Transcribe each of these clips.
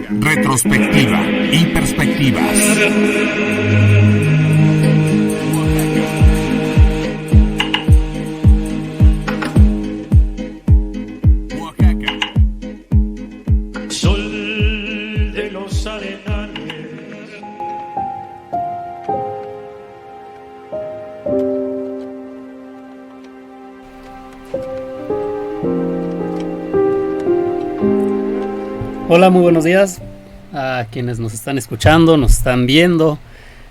retrospectiva y perspectivas. Hola, muy buenos días a quienes nos están escuchando, nos están viendo.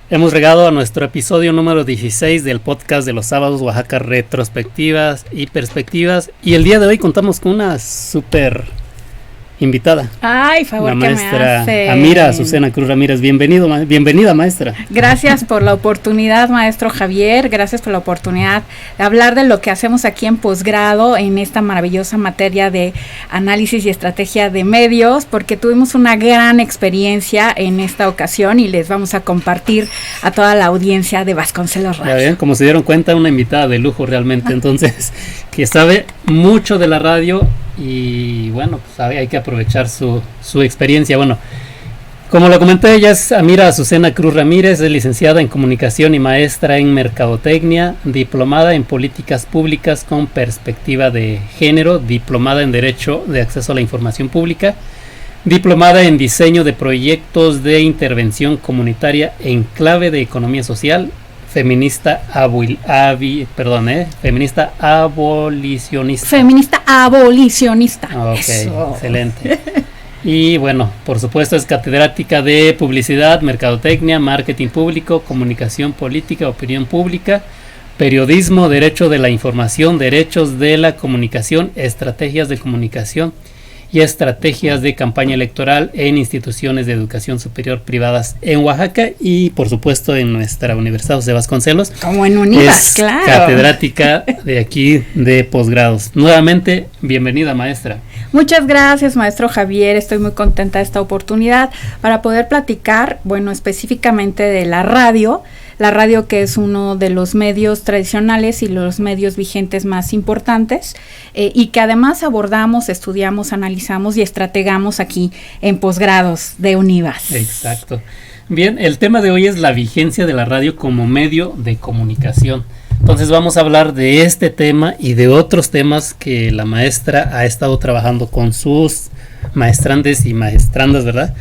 Hemos llegado a nuestro episodio número 16 del podcast de los sábados Oaxaca Retrospectivas y Perspectivas. Y el día de hoy contamos con una súper invitada. Ay, favor, la maestra que me hace. Amira Azucena Cruz Ramírez. Bienvenida, maestra. Gracias por la oportunidad, maestro Javier. Gracias por la oportunidad de hablar de lo que hacemos aquí en posgrado en esta maravillosa materia de análisis y estrategia de medios, porque tuvimos una gran experiencia en esta ocasión y les vamos a compartir a toda la audiencia de Vasconcelos Radio. Ya ven, como se dieron cuenta, una invitada de lujo realmente, entonces, que sabe mucho de la radio. Y bueno, pues hay que aprovechar su experiencia. Bueno, como lo comenté, ella es Amira Azucena Cruz Ramírez, es licenciada en comunicación y maestra en mercadotecnia, diplomada en políticas públicas con perspectiva de género, diplomada en derecho de acceso a la información pública, diplomada en diseño de proyectos de intervención comunitaria en clave de economía social, feminista abolicionista. Feminista abolicionista. Ok, eso. Excelente. Y bueno, por supuesto es catedrática de publicidad, mercadotecnia, marketing público, comunicación política, opinión pública, periodismo, derecho de la información, derechos de la comunicación, estrategias de comunicación y estrategias de campaña electoral en instituciones de educación superior privadas en Oaxaca y por supuesto en nuestra Universidad José Vasconcelos. Como en Univas, claro. Catedrática de aquí de posgrados. Nuevamente, bienvenida, maestra. Muchas gracias, maestro Javier. Estoy muy contenta de esta oportunidad para poder platicar, bueno, específicamente de la radio que es uno de los medios tradicionales y los medios vigentes más importantes y que además abordamos, estudiamos, analizamos y estrategamos aquí en posgrados de Univas. Exacto. Bien, el tema de hoy es la vigencia de la radio como medio de comunicación. Entonces vamos a hablar de este tema y de otros temas que la maestra ha estado trabajando con sus maestrandes y maestrandas, ¿verdad?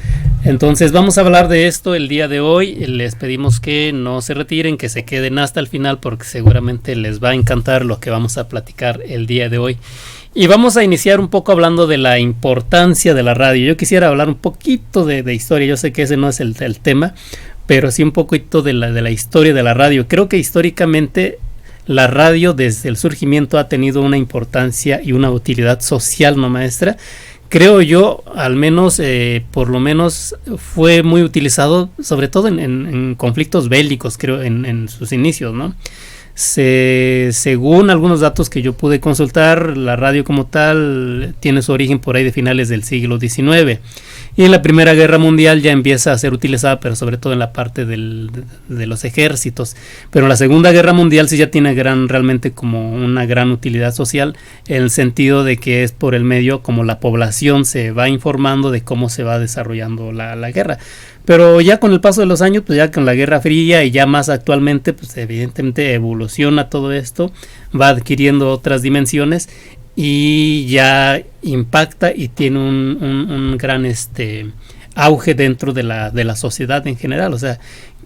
Entonces vamos a hablar de esto el día de hoy. Les pedimos que no se retiren, que se queden hasta el final porque seguramente les va a encantar lo que vamos a platicar el día de hoy. Y vamos a iniciar un poco hablando de la importancia de la radio. Yo quisiera hablar un poquito de historia. Yo sé que ese no es el tema, pero sí un poquito de la historia de la radio. Creo que históricamente la radio desde el surgimiento ha tenido una importancia y una utilidad social, ¿no, maestra? Creo yo, al menos, por lo menos fue muy utilizado, sobre todo en conflictos bélicos, creo, en sus inicios, ¿no? Según algunos datos que yo pude consultar, la radio como tal tiene su origen por ahí de finales del siglo XIX. Y en la Primera Guerra Mundial ya empieza a ser utilizada, pero sobre todo en la parte de los ejércitos. Pero en la Segunda Guerra Mundial sí ya tiene realmente como una gran utilidad social, en el sentido de que es por el medio como la población se va informando de cómo se va desarrollando la guerra. Pero ya con el paso de los años, pues ya con la Guerra Fría y ya más actualmente, pues evidentemente evoluciona todo esto, va adquiriendo otras dimensiones y ya impacta y tiene un gran auge dentro de la sociedad en general. O sea,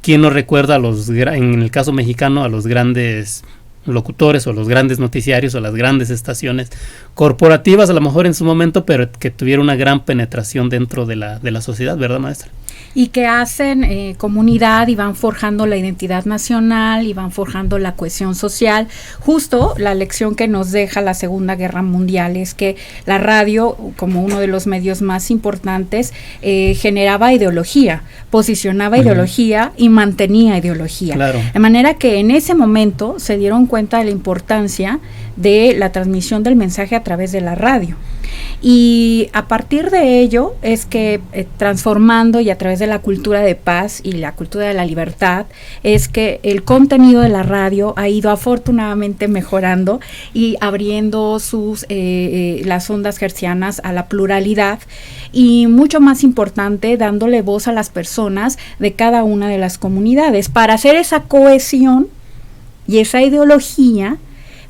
¿quién no recuerda en el caso mexicano a los grandes locutores o los grandes noticiarios o las grandes estaciones corporativas a lo mejor en su momento, pero que tuvieron una gran penetración dentro de la sociedad, ¿verdad, maestra? Y que hacen comunidad y van forjando la identidad nacional y van forjando la cohesión social. Justo la lección que nos deja la Segunda Guerra Mundial es que la radio, como uno de los medios más importantes, generaba ideología, posicionaba ideología y mantenía ideología. Claro. De manera que en ese momento se dieron cuenta de la importancia de la transmisión del mensaje a través de la radio. Y a partir de ello es que transformando y a través de la cultura de paz y la cultura de la libertad es que el contenido de la radio ha ido afortunadamente mejorando y abriendo las ondas hertzianas a la pluralidad y mucho más importante dándole voz a las personas de cada una de las comunidades para hacer esa cohesión y esa ideología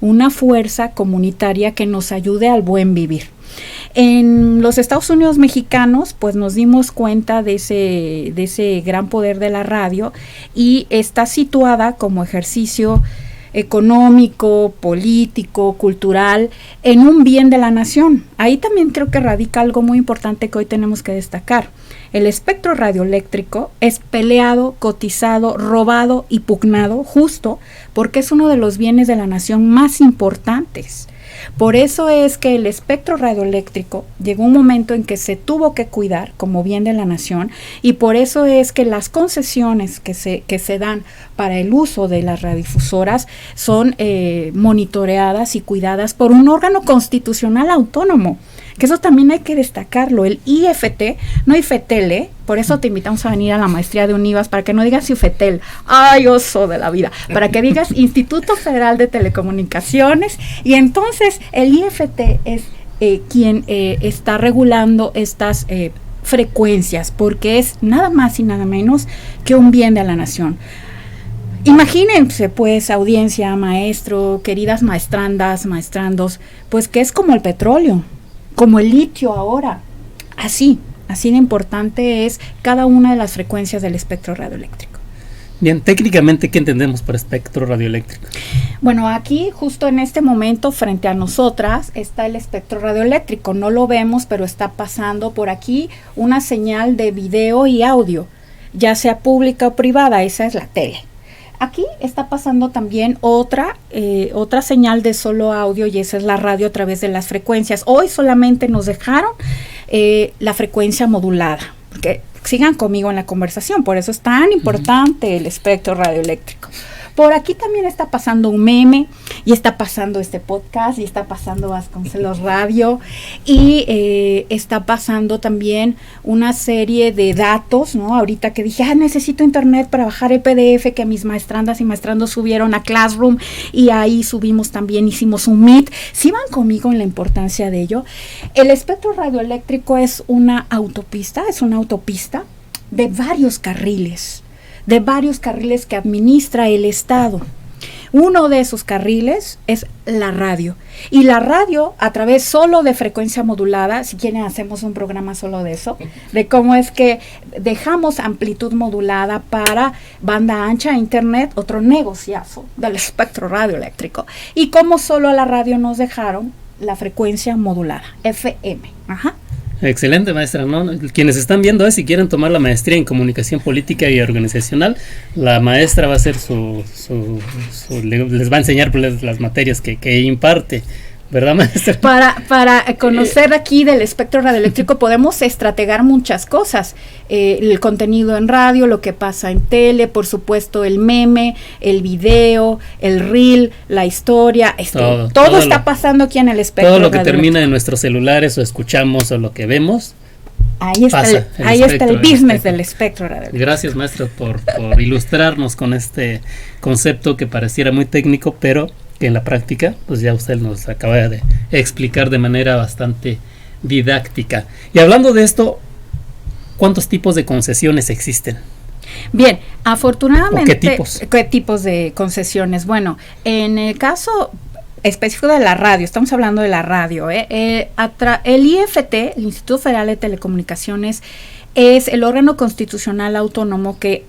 una fuerza comunitaria que nos ayude al buen vivir. En los Estados Unidos mexicanos, pues nos dimos cuenta de ese gran poder de la radio y está situada como ejercicio económico, político, cultural, en un bien de la nación. Ahí también creo que radica algo muy importante que hoy tenemos que destacar. El espectro radioeléctrico es peleado, cotizado, robado y pugnado justo porque es uno de los bienes de la nación más importantes. Por eso es que el espectro radioeléctrico llegó un momento en que se tuvo que cuidar como bien de la nación y por eso es que las concesiones que se dan para el uso de las radiodifusoras son monitoreadas y cuidadas por un órgano constitucional autónomo, que eso también hay que destacarlo, el IFT, no IFETEL, por eso te invitamos a venir a la maestría de UNIVAS, para que no digas IFETEL, ¡ay, oso de la vida!, para que digas Instituto Federal de Telecomunicaciones, y entonces el IFT es quien está regulando estas frecuencias, porque es nada más y nada menos que un bien de la nación. Imagínense pues, audiencia, maestro, queridas maestrandas, maestrandos, pues que es como el petróleo, como el litio ahora, así de importante es cada una de las frecuencias del espectro radioeléctrico. Bien, técnicamente, ¿qué entendemos por espectro radioeléctrico? Bueno, aquí justo en este momento frente a nosotras está el espectro radioeléctrico, no lo vemos, pero está pasando por aquí una señal de video y audio, ya sea pública o privada, esa es la tele. Aquí está pasando también otra señal de solo audio y esa es la radio a través de las frecuencias. Hoy solamente nos dejaron la frecuencia modulada, porque sigan conmigo en la conversación, por eso es tan importante el espectro radioeléctrico. Por aquí también está pasando un meme, y está pasando este podcast, y está pasando Vasconcelos Radio, y está pasando también una serie de datos, ¿no? Ahorita que dije, necesito internet para bajar el PDF que mis maestrandas y maestrandos subieron a Classroom, y ahí subimos también, hicimos un Meet. Si van conmigo en la importancia de ello, el espectro radioeléctrico es una autopista de varios carriles que administra el Estado. Uno de esos carriles es la radio. Y la radio, a través solo de frecuencia modulada, si quieren hacemos un programa solo de eso, de cómo es que dejamos amplitud modulada para banda ancha, internet, otro negociazo del espectro radioeléctrico. Y cómo solo a la radio nos dejaron la frecuencia modulada, FM. Ajá. Excelente, maestra, ¿no? Quienes están viendo, si quieren tomar la maestría en comunicación política y organizacional, la maestra va a hacer les va a enseñar las materias que imparte, ¿verdad, maestra? Para conocer aquí del espectro radioeléctrico podemos estrategar muchas cosas, el contenido en radio, lo que pasa en tele, por supuesto el meme, el video, el reel, la historia, todo está pasando aquí en el espectro. Todo lo que termina en nuestros celulares o escuchamos o lo que vemos. Ahí está el business del espectro radioeléctrico. Gracias, maestro, por ilustrarnos con este concepto que pareciera muy técnico, pero que en la práctica, pues ya usted nos acaba de explicar de manera bastante didáctica. Y hablando de esto, ¿cuántos tipos de concesiones existen? Bien, afortunadamente, ¿Qué tipos de concesiones? Bueno, en el caso específico de la radio, estamos hablando de la radio, el IFT, el Instituto Federal de Telecomunicaciones, es el órgano constitucional autónomo que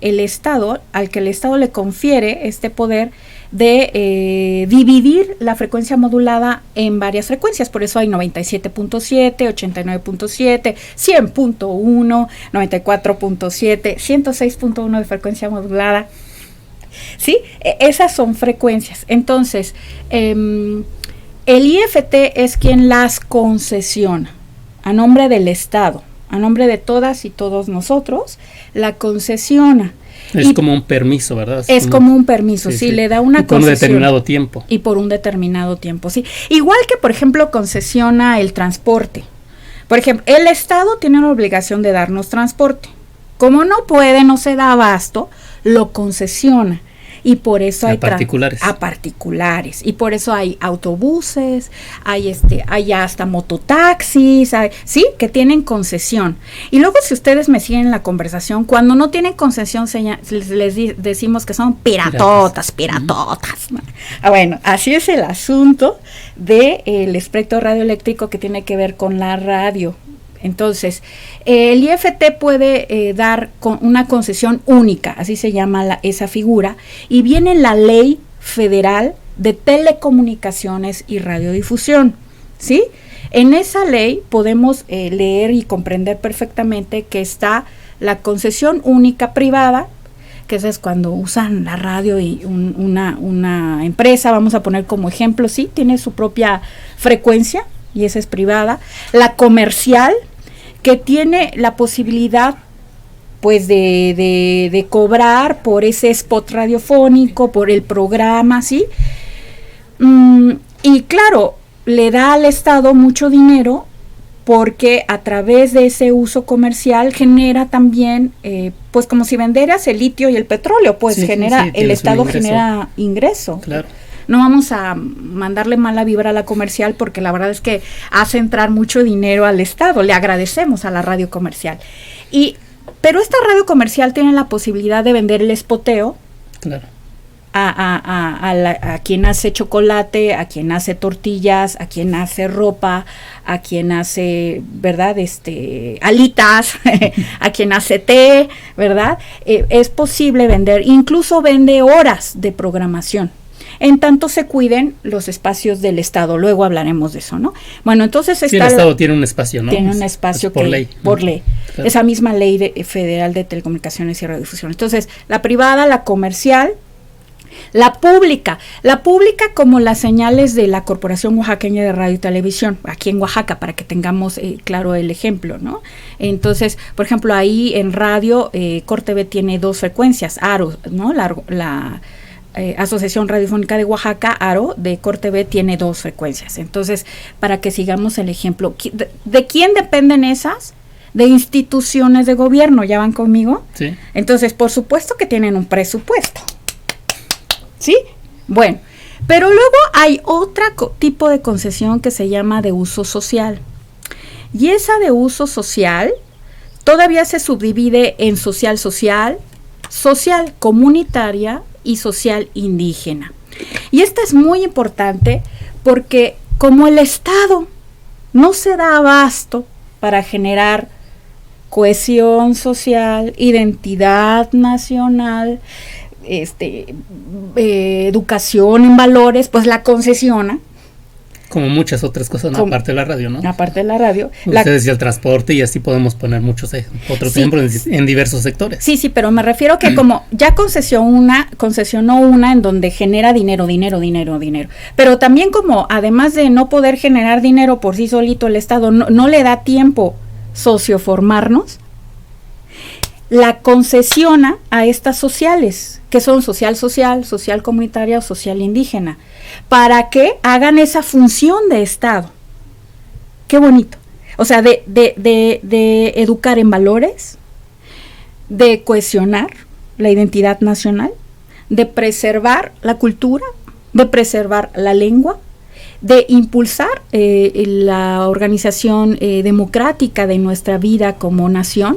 al que el Estado le confiere este poder de dividir la frecuencia modulada en varias frecuencias, por eso hay 97.7, 89.7, 100.1, 94.7, 106.1 de frecuencia modulada. ¿Sí? Esas son frecuencias. Entonces, el IFT es quien las concesiona a nombre del Estado. a nombre de todas y todos nosotros, la concesiona. Es como un permiso, ¿verdad? Es como un permiso, sí, le da una concesión. Por un determinado tiempo. Y por un determinado tiempo, sí. Igual que, por ejemplo, concesiona el transporte. Por ejemplo, el Estado tiene la obligación de darnos transporte. Como no puede, no se da abasto, lo concesiona. Y por eso hay particulares. A particulares. Y por eso hay autobuses, hay hasta mototaxis, sí, que tienen concesión. Y luego, si ustedes me siguen en la conversación, cuando no tienen concesión les decimos que son piratotas. ¿No? Bueno, así es el asunto del espectro radioeléctrico que tiene que ver con la radio. Entonces, el IFT puede dar una concesión única, así se llama esa figura, y viene la Ley Federal de Telecomunicaciones y Radiodifusión, ¿sí? En esa ley podemos leer y comprender perfectamente que está la concesión única privada, que esa es cuando usan la radio y una empresa, vamos a poner como ejemplo, sí, tiene su propia frecuencia, y esa es privada. La comercial, que tiene la posibilidad pues de cobrar por ese spot radiofónico, por el programa, ¿sí? Y claro, le da al Estado mucho dinero porque a través de ese uso comercial genera también, pues como si venderas el litio y el petróleo, pues el Estado genera ingreso. Claro. No vamos a mandarle mala vibra a la comercial porque la verdad es que hace entrar mucho dinero al Estado. Le agradecemos a la radio comercial. Pero esta radio comercial tiene la posibilidad de vender el espoteo. Claro. A quien hace chocolate, a quien hace tortillas, a quien hace ropa, a quien hace, ¿verdad? Alitas, a quien hace té, ¿verdad? Es posible vender, incluso vende horas de programación. En tanto se cuiden los espacios del Estado. Luego hablaremos de eso, ¿no? Bueno, entonces el Estado tiene un espacio, ¿no? Tiene un espacio por ley. Por ley. Claro. Esa misma ley federal de telecomunicaciones y radiodifusión. Entonces, la privada, la comercial, la pública como las señales de la Corporación Oaxaqueña de Radio y Televisión, aquí en Oaxaca, para que tengamos claro el ejemplo, ¿no? Entonces, por ejemplo, ahí en radio, CorTV tiene 2 frecuencias, ARO, ¿no? La Asociación Radiofónica de Oaxaca, ARO, de CorTV tiene 2 frecuencias. Entonces, para que sigamos el ejemplo, ¿de quién dependen esas? De instituciones de gobierno, ¿ya van conmigo? Sí. Entonces, por supuesto que tienen un presupuesto, ¿sí? Bueno, pero luego hay otro tipo de concesión que se llama de uso social. Y esa de uso social todavía se subdivide en social comunitaria y social indígena. Y esta es muy importante porque como el Estado no se da abasto para generar cohesión social, identidad nacional, educación en valores, pues la concesiona. Como muchas otras cosas, ¿no? Aparte de la radio, ¿no? Aparte de la radio. Usted decía el transporte y así podemos poner muchos otros ejemplos en diversos sectores. Sí, pero me refiero a que como ya concesionó una en donde genera dinero. Pero también como además de no poder generar dinero por sí solito el Estado, no le da tiempo socioformarnos, la concesiona a estas sociales, que son social comunitaria o social indígena, para que hagan esa función de Estado. Qué bonito. O sea, de educar en valores, de cohesionar la identidad nacional, de preservar la cultura, de preservar la lengua, de impulsar la organización democrática de nuestra vida como nación,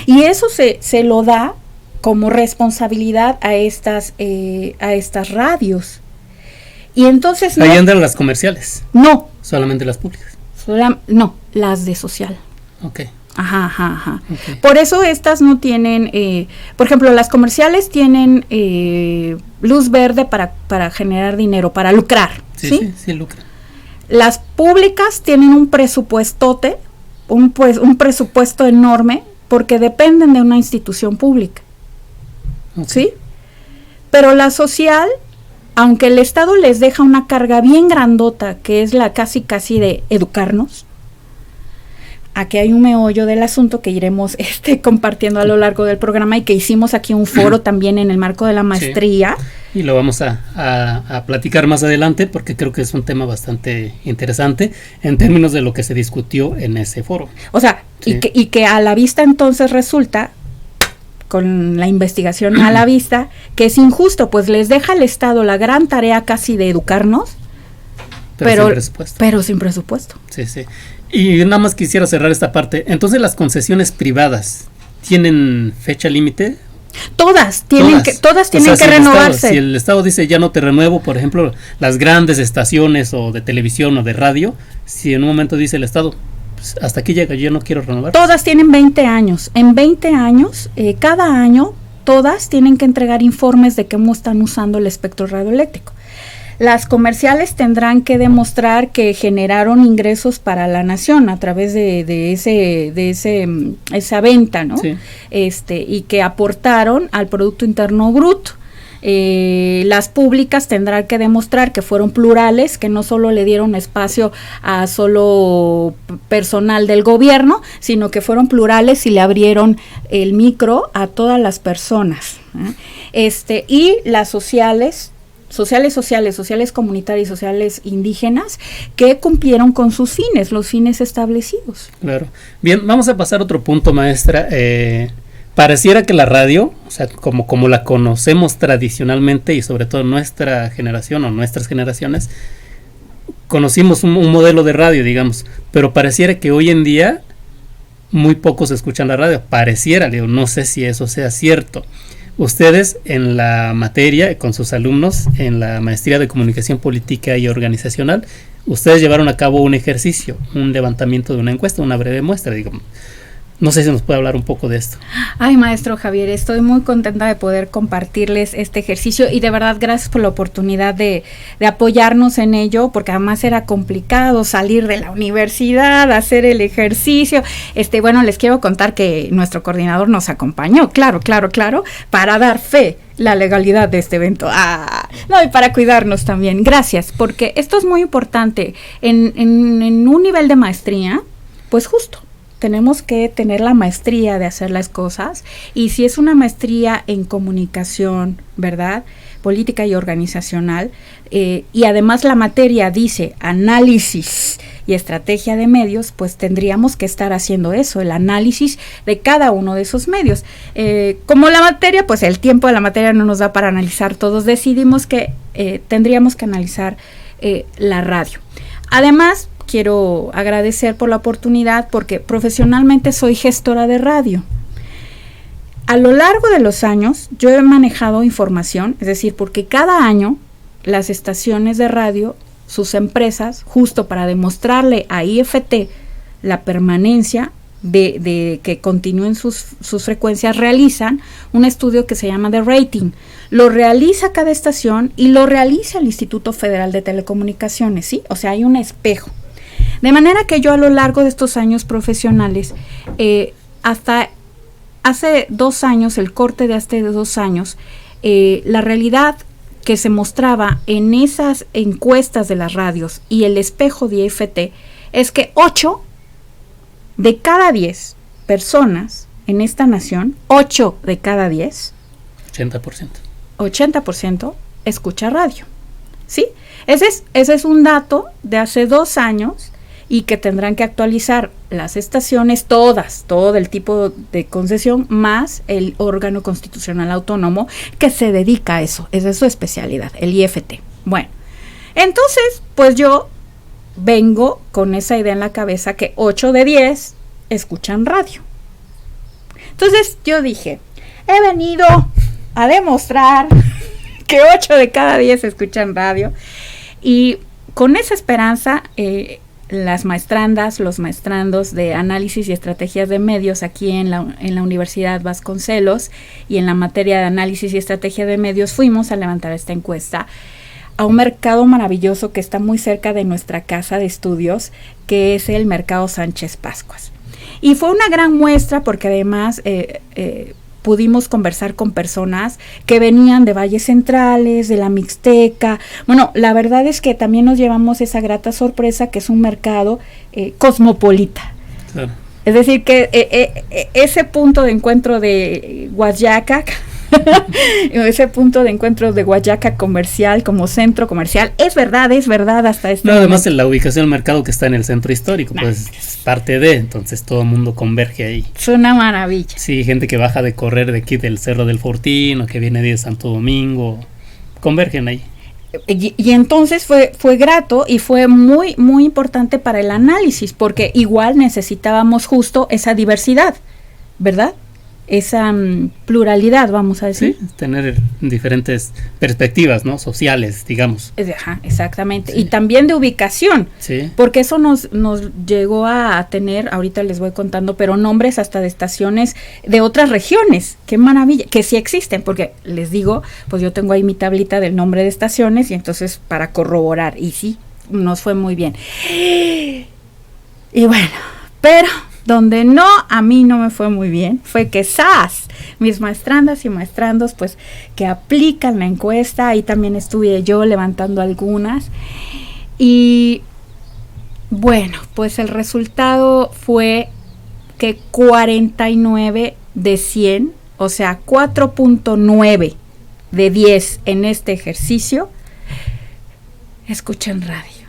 y eso se lo da como responsabilidad a estas radios. Y entonces ahí andan las comerciales. No. Solamente las públicas. No, las de social. Okay. Ajá. Okay. Por eso estas no tienen, por ejemplo, las comerciales tienen luz verde para generar dinero, para lucrar. Sí, lucran. Las públicas tienen un presupuestote, un presupuesto enorme, porque dependen de una institución pública. Okay. ¿Sí? Pero la social, aunque el Estado les deja una carga bien grandota, que es la casi de educarnos, aquí hay un meollo del asunto que iremos compartiendo a lo largo del programa y que hicimos aquí un foro también en el marco de la maestría. Sí. Y lo vamos a platicar más adelante porque creo que es un tema bastante interesante en términos de lo que se discutió en ese foro. O sea, sí. y que a la vista entonces resulta, con la investigación a la vista, que es injusto, pues les deja al Estado la gran tarea casi de educarnos, pero sin presupuesto. Sí, sí. Y nada más quisiera cerrar esta parte. Entonces, ¿las concesiones privadas tienen fecha límite? Todas tienen que renovarse. Si el Estado dice ya no te renuevo, por ejemplo, las grandes estaciones o de televisión o de radio, si en un momento dice el Estado, pues hasta aquí llega, yo no quiero renovar. Todas tienen 20 años. En 20 años, cada año, todas tienen que entregar informes de cómo están usando el espectro radioeléctrico. Las comerciales tendrán que demostrar que generaron ingresos para la nación a través de esa venta, ¿no? Sí. Y que aportaron al Producto Interno Bruto. Las públicas tendrán que demostrar que fueron plurales, que no solo le dieron espacio a solo personal del gobierno, sino que fueron plurales y le abrieron el micro a todas las personas, ¿eh? Y las sociales comunitarias y sociales indígenas que cumplieron con sus fines, los fines establecidos. Claro. Bien, vamos a pasar a otro punto, maestra. Pareciera que la radio, o sea, como la conocemos tradicionalmente y sobre todo nuestra generación o nuestras generaciones, conocimos un modelo de radio, digamos, pero pareciera que hoy en día muy pocos escuchan la radio. Pareciera, no sé si eso sea cierto. Ustedes en la materia, con sus alumnos, en la maestría de comunicación política y organizacional, ustedes llevaron a cabo un ejercicio, un levantamiento de una encuesta, una breve muestra, digamos. No sé si nos puede hablar un poco de esto. Ay, maestro Javier, estoy muy contenta de poder compartirles este ejercicio y de verdad gracias por la oportunidad de apoyarnos en ello, porque además era complicado salir de la universidad, hacer el ejercicio. Bueno, les quiero contar que nuestro coordinador nos acompañó, claro, para dar fe la legalidad de este evento. No, y para cuidarnos también. Gracias, porque esto es muy importante. En un nivel de maestría, pues justo, tenemos que tener la maestría de hacer las cosas, y si es una maestría en comunicación, ¿verdad?, política y organizacional, y además la materia dice análisis y estrategia de medios, pues tendríamos que estar haciendo eso, el análisis de cada uno de esos medios. Como la materia, pues el tiempo de la materia no nos da para analizar todos, decidimos que tendríamos que analizar la radio. Además, quiero agradecer por la oportunidad porque profesionalmente soy gestora de radio. A lo largo de los años yo he manejado información, es decir, porque cada año las estaciones de radio, sus empresas, justo para demostrarle a IFT la permanencia de que continúen sus frecuencias, realizan un estudio que se llama de rating. Lo realiza cada estación y lo realiza el Instituto Federal de Telecomunicaciones, ¿sí? O sea, hay un espejo. De manera que yo a lo largo de estos años profesionales, hasta hace 2 años, el corte de hace 2 años, la realidad que se mostraba en esas encuestas de las radios y el espejo de IFT es que 8 de cada 10 personas en esta nación, 8 de cada 10, 80% escucha radio, ¿sí? Ese es un dato de hace 2 años y que tendrán que actualizar las estaciones, todo el tipo de concesión, más el órgano constitucional autónomo que se dedica a eso, esa es su especialidad, el IFT. Bueno, entonces, pues yo vengo con esa idea en la cabeza que 8 de 10 escuchan radio. Entonces yo dije, he venido a demostrar que 8 de cada 10 escuchan radio, y con esa esperanza, las maestrandas, los maestrandos de análisis y estrategias de medios aquí en la Universidad Vasconcelos y en la materia de análisis y estrategia de medios fuimos a levantar esta encuesta a un mercado maravilloso que está muy cerca de nuestra casa de estudios, que es el Mercado Sánchez Pascuas. Y fue una gran muestra porque además pudimos conversar con personas que venían de valles centrales, de la Mixteca. Bueno, la verdad es que también nos llevamos esa grata sorpresa que es un mercado cosmopolita. Claro. Es decir, que ese punto de encuentro de Guayaca, ese punto de encuentro de Guayaca comercial como centro comercial, es verdad hasta este No, además en la ubicación del mercado que está en el centro histórico, pues es parte de, entonces todo el mundo converge ahí. Es una maravilla. Sí, gente que baja de correr de aquí del Cerro del Fortín o que viene de Santo Domingo, convergen ahí. Y entonces fue grato y fue muy, muy importante para el análisis, porque igual necesitábamos justo esa diversidad, ¿verdad? Esa pluralidad, vamos a decir. Sí, tener diferentes perspectivas, ¿no? Sociales, digamos. Ajá, exactamente. Sí. Y también de ubicación, Sí. porque eso nos llegó a tener, ahorita les voy contando, pero nombres hasta de estaciones de otras regiones. ¡Qué maravilla! Que sí existen, porque les digo, pues yo tengo ahí mi tablita del nombre de estaciones y entonces para corroborar. Y sí, nos fue muy bien. Y bueno, pero donde a mí no me fue muy bien, fue que mis maestrandas y maestrandos, pues, que aplican la encuesta, ahí también estuve yo levantando algunas, y bueno, pues el resultado fue que 49 de 100, o sea, 4.9 de 10 en este ejercicio, escuchan radio.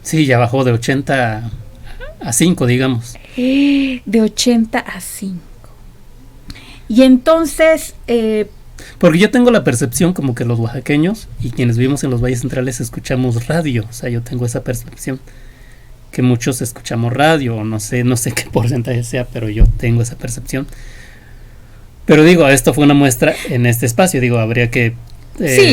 Sí, ya bajó de 80 a 5, digamos. De 80 a 5. Y entonces... porque yo tengo la percepción como que los oaxaqueños y quienes vivimos en los valles centrales escuchamos radio. O sea, yo tengo esa percepción que muchos escuchamos radio. No sé qué porcentaje sea, pero yo tengo esa percepción. Pero digo, esto fue una muestra en este espacio. Digo, habría que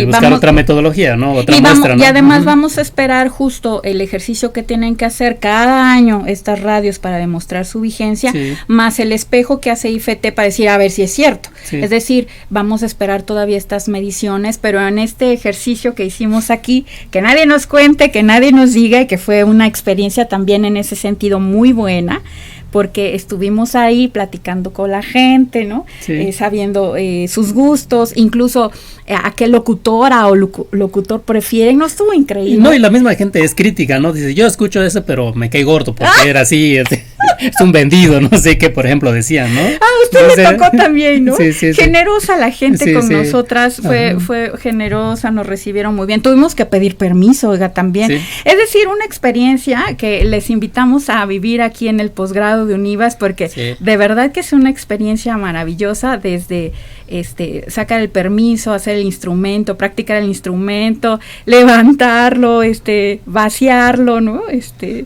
buscar otra metodología, ¿no? Otra muestra, ¿no? Y además vamos a esperar justo el ejercicio que tienen que hacer cada año estas radios para demostrar su vigencia, Sí. más el espejo que hace IFT para decir a ver si es cierto. Sí. Es decir, vamos a esperar todavía estas mediciones, pero en este ejercicio que hicimos aquí, que nadie nos cuente, que nadie nos diga, y que fue una experiencia también en ese sentido muy buena, porque estuvimos ahí platicando con la gente, ¿no? Sí. Sabiendo sus gustos, incluso a qué locutora o locutor prefieren. No, estuvo increíble. No, y la misma gente es crítica, ¿no? Dice, yo escucho eso, pero me cae gordo porque era así, es un vendido, no sé qué, por ejemplo, decían, ¿no? Usted le tocó también, ¿no? Sí, sí, generosa la gente con sí. nosotras, fue generosa, nos recibieron muy bien. Tuvimos que pedir permiso, oiga, también. Sí. Es decir, una experiencia que les invitamos a vivir aquí en el posgrado de Univas, porque de verdad que es una experiencia maravillosa, desde sacar el permiso, hacer el instrumento, practicar el instrumento, levantarlo, vaciarlo, ¿no?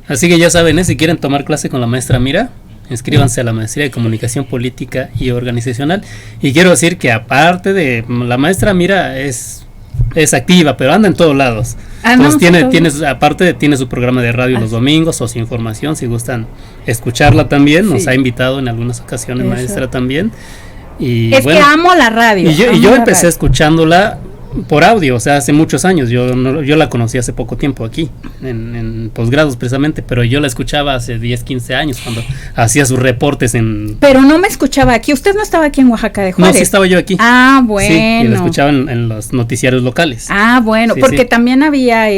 Así que ya saben, si quieren tomar clase con la maestra Mira, inscríbanse a la maestría de Comunicación Política y Organizacional. Y quiero decir que aparte de la maestra Mira es activa, pero anda en todos lados. Entonces tiene su programa de radio los domingos, Socioinformación, si gustan escucharla también. Nos ha invitado en algunas ocasiones, maestra también. Y es que amo la radio. Y yo empecé escuchándola por audio, o sea, hace muchos años. Yo la conocí hace poco tiempo aquí, en posgrados precisamente, pero yo la escuchaba hace 10, 15 años cuando hacía sus reportes Pero no me escuchaba aquí, usted no estaba aquí en Oaxaca de Juárez. No, sí estaba yo aquí. Ah, bueno. Sí, y la escuchaba en los noticiarios locales. Ah, bueno, sí, porque también había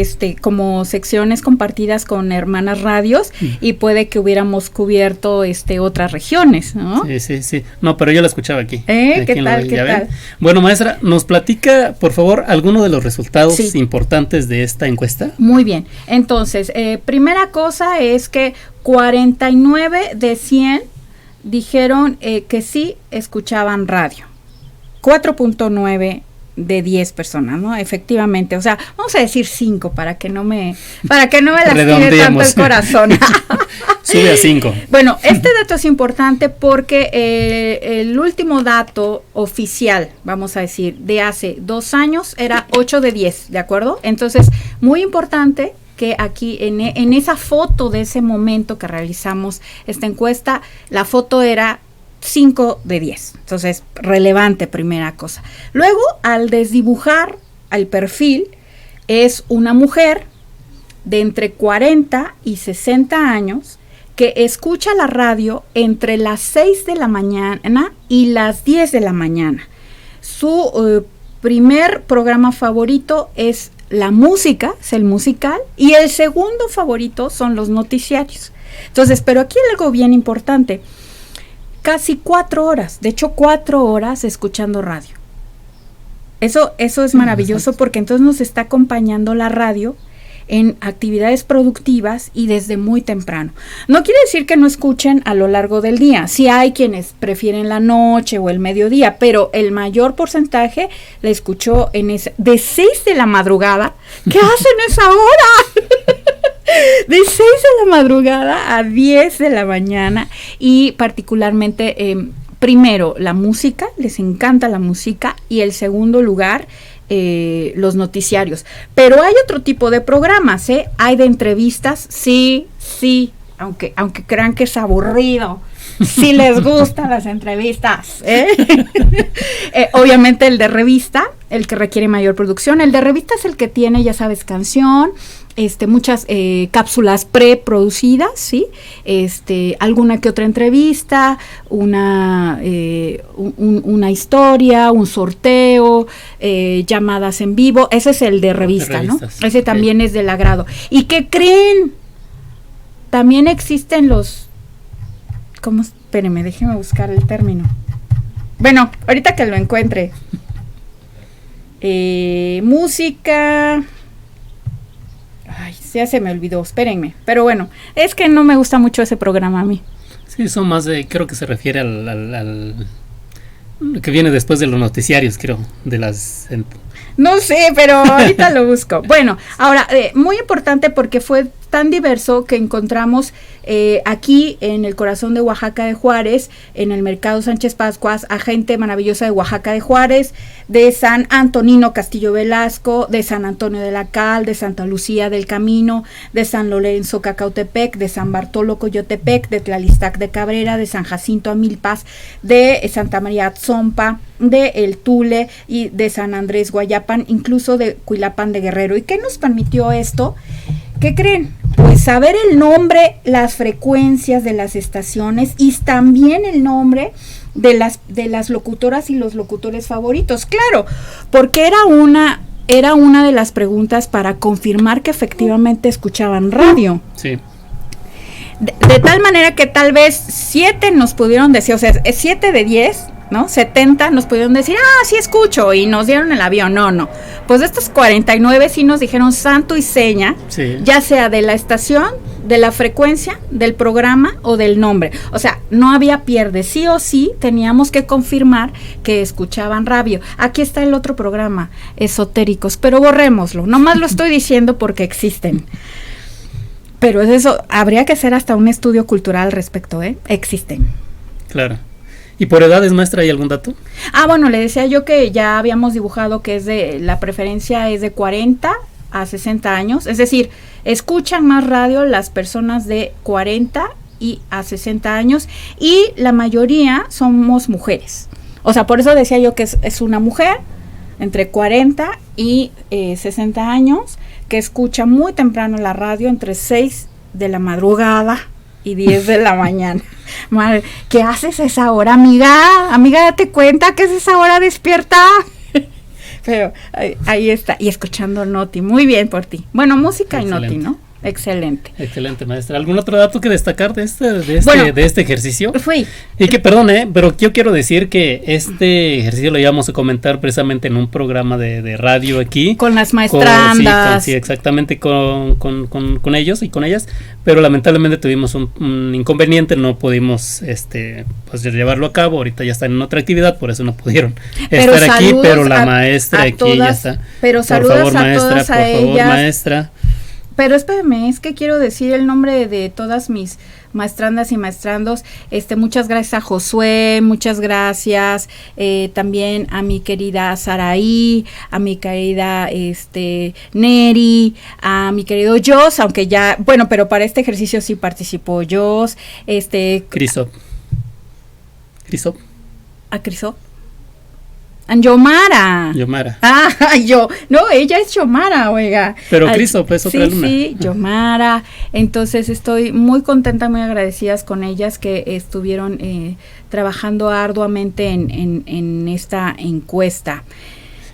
como secciones compartidas con hermanas radios y puede que hubiéramos cubierto otras regiones, ¿no? Sí. No, pero yo la escuchaba aquí. ¿Qué tal? Bueno, maestra, ¿nos platica, por favor, alguno de los resultados importantes de esta encuesta? Muy bien. Entonces, primera cosa es que 49 de 100 dijeron que sí escuchaban radio. 4.9 de 10 personas, ¿no? Efectivamente, o sea, vamos a decir 5 para que no me lastime tanto el corazón. Sube a 5. Bueno, este dato es importante porque el último dato oficial, vamos a decir, de hace 2 años era 8 de 10, ¿de acuerdo? Entonces, muy importante que aquí en esa foto de ese momento que realizamos esta encuesta, la foto era 5 de 10. Entonces, relevante, primera cosa. Luego, al desdibujar al perfil, es una mujer de entre 40 y 60 años que escucha la radio entre las 6 de la mañana y las 10 de la mañana. Su primer programa favorito es la música, es el musical, y el segundo favorito son los noticiarios. Entonces, pero aquí hay algo bien importante. Casi 4 horas, de hecho 4 horas escuchando radio. Eso es maravilloso porque entonces nos está acompañando la radio en actividades productivas y desde muy temprano. No quiere decir que no escuchen a lo largo del día. Sí hay quienes prefieren la noche o el mediodía, pero el mayor porcentaje la escuchó de 6 de la madrugada. ¿Qué hacen esa hora? De 6 de la madrugada a 10 de la mañana y particularmente, primero, la música, les encanta la música y el segundo lugar, los noticiarios. Pero hay otro tipo de programas, hay de entrevistas, sí, aunque crean que es aburrido. Si les gustan las entrevistas, obviamente el de revista, el que requiere mayor producción. El de revista es el que tiene, ya sabes, canción, muchas cápsulas preproducidas, ¿sí? Alguna que otra entrevista, una historia, un sorteo, llamadas en vivo. Ese es el de revista, ¿no? Ese también es del agrado. ¿Y qué creen? También existen los... ¿Cómo? Espéreme, déjeme buscar el término. Bueno, ahorita que lo encuentre. Música. Ay, ya se me olvidó, espérenme. Pero bueno, es que no me gusta mucho ese programa a mí. Sí, son más de, creo que se refiere al que viene después de los noticiarios, creo, de las... No sé, pero ahorita lo busco. Bueno, ahora, muy importante porque fue tan diverso que encontramos aquí en el corazón de Oaxaca de Juárez, en el Mercado Sánchez Pascuas, a gente maravillosa de Oaxaca de Juárez, de San Antonino Castillo Velasco, de San Antonio de la Cal, de Santa Lucía del Camino, de San Lorenzo Cacautepec, de San Bartolo Coyotepec, de Tlalistac de Cabrera, de San Jacinto Amilpas, de Santa María Atzompa, de El Tule y de San Andrés Guayapan, incluso de Cuilapán de Guerrero. ¿Y qué nos permitió esto? ¿Qué creen? Pues saber el nombre, las frecuencias de las estaciones y también el nombre de las locutoras y los locutores favoritos. Claro, porque era una de las preguntas para confirmar que efectivamente escuchaban radio. Sí. De tal manera que tal vez 7 nos pudieron decir, o sea, 7 de 10, ¿no? 70 nos pudieron decir, sí escucho, y nos dieron el avión. No. Pues de estos 49 sí nos dijeron santo y seña, sí, ya sea de la estación, de la frecuencia, del programa o del nombre. O sea, no había pierde, sí o sí teníamos que confirmar que escuchaban radio. Aquí está el otro programa, Esotéricos, pero borrémoslo, nomás lo estoy diciendo porque existen. Pero eso, habría que hacer hasta un estudio cultural al respecto, existen. Claro. ¿Y por edades, maestra, hay algún dato? Bueno, le decía yo que ya habíamos dibujado que la preferencia es de 40 a 60 años, es decir, escuchan más radio las personas de 40 y a 60 años y la mayoría somos mujeres. O sea, por eso decía yo que es una mujer entre 40 y 60 años que escucha muy temprano la radio, entre 6 de la madrugada y 10 de la mañana. Madre, ¿qué haces a esa hora, amiga? Amiga, date cuenta que es esa hora, despierta. Pero ahí está, y escuchando Noti, muy bien por ti. Bueno, música. Excelente. Y Noti, ¿no? Excelente. Excelente, maestra. ¿Algún otro dato que destacar de este ejercicio? Fui. Y que, perdón, pero yo quiero decir que este ejercicio lo íbamos a comentar precisamente en un programa de radio aquí. Con las maestrandas. Sí, exactamente, con ellos y con ellas, pero lamentablemente tuvimos un inconveniente, no pudimos pues llevarlo a cabo. Ahorita ya están en otra actividad, por eso no pudieron estar aquí, pero la maestra aquí todas, ya está. Pero saludos por favor, a maestra, todas a ellas. Por favor, maestra. Pero espérame, es que quiero decir el nombre de todas mis maestrandas y maestrandos. Muchas gracias a Josué, muchas gracias también a mi querida Saraí, a mi querida Neri, a mi querido Jos, aunque ya, bueno, pero para este ejercicio sí participó Jos, Crisop. ¿A Crisop? Yomara. Ella es Yomara, oiga. Pero Cristo, pues otra alumna. Sí, Yomara. Entonces estoy muy contenta, muy agradecidas con ellas que estuvieron trabajando arduamente en esta encuesta.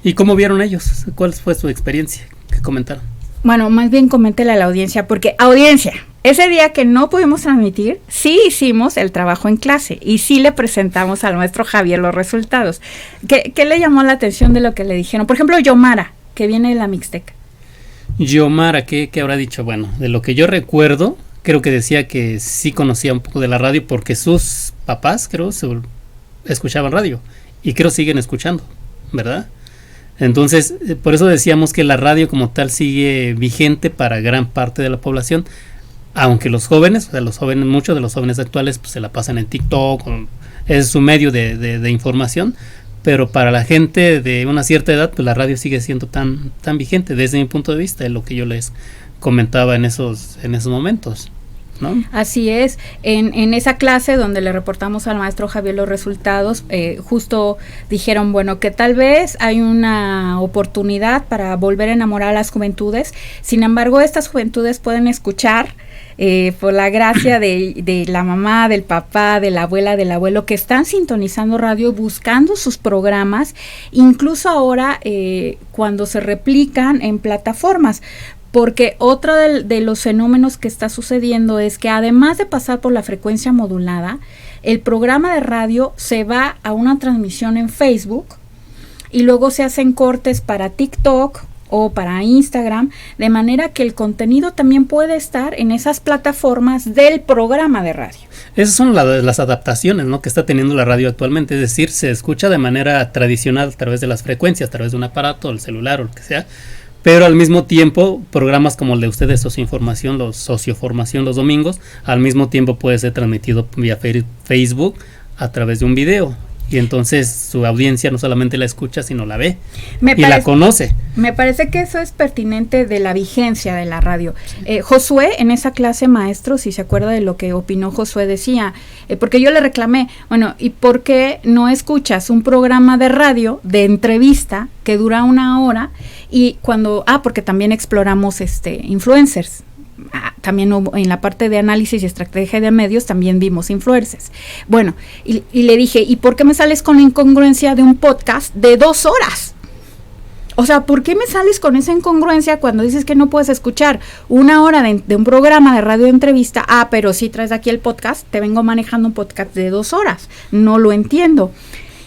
¿Y cómo vieron ellos? ¿Cuál fue su experiencia? ¿Qué comentaron? Bueno, más bien coméntele a la audiencia, porque audiencia, ese día que no pudimos transmitir, sí hicimos el trabajo en clase y sí le presentamos al maestro Javier los resultados. ¿Qué le llamó la atención de lo que le dijeron? Por ejemplo, Yomara, que viene de la Mixteca. Yomara, ¿qué habrá dicho? Bueno, de lo que yo recuerdo, creo que decía que sí conocía un poco de la radio porque sus papás, creo, escuchaban radio y creo siguen escuchando, ¿verdad? Entonces, por eso decíamos que la radio como tal sigue vigente para gran parte de la población, aunque los jóvenes, muchos de los jóvenes actuales pues se la pasan en TikTok, es su medio de información, pero para la gente de una cierta edad, pues la radio sigue siendo tan vigente desde mi punto de vista, es lo que yo les comentaba en esos momentos, ¿no? Así es, en esa clase donde le reportamos al maestro Javier los resultados, justo dijeron, bueno, que tal vez hay una oportunidad para volver a enamorar a las juventudes, sin embargo, estas juventudes pueden escuchar por la gracia de la mamá, del papá, de la abuela, del abuelo, que están sintonizando radio, buscando sus programas, incluso ahora cuando se replican en plataformas. Porque otro de los fenómenos que está sucediendo es que además de pasar por la frecuencia modulada, el programa de radio se va a una transmisión en Facebook y luego se hacen cortes para TikTok o para Instagram, de manera que el contenido también puede estar en esas plataformas del programa de radio. Esas son las adaptaciones, ¿no?, que está teniendo la radio actualmente, es decir, se escucha de manera tradicional a través de las frecuencias, a través de un aparato, el celular o lo que sea, pero al mismo tiempo programas como el de ustedes, Socioformación los domingos, al mismo tiempo puede ser transmitido vía Facebook a través de un video. Y entonces su audiencia no solamente la escucha, sino la ve la conoce. Me parece que eso es pertinente de la vigencia de la radio. Josué, en esa clase, maestro, si se acuerda de lo que opinó Josué, decía, porque yo le reclamé, bueno, ¿y por qué no escuchas un programa de radio de entrevista que dura 1 hora? Y porque también exploramos influencers. También en la parte de análisis y estrategia de medios también vimos influencers. Bueno, y le dije, ¿y por qué me sales con la incongruencia de un podcast de 2 horas? O sea, ¿por qué me sales con esa incongruencia cuando dices que no puedes escuchar 1 hora de un programa de radio de entrevista? Pero si traes aquí el podcast, te vengo manejando un podcast de 2 horas. No lo entiendo.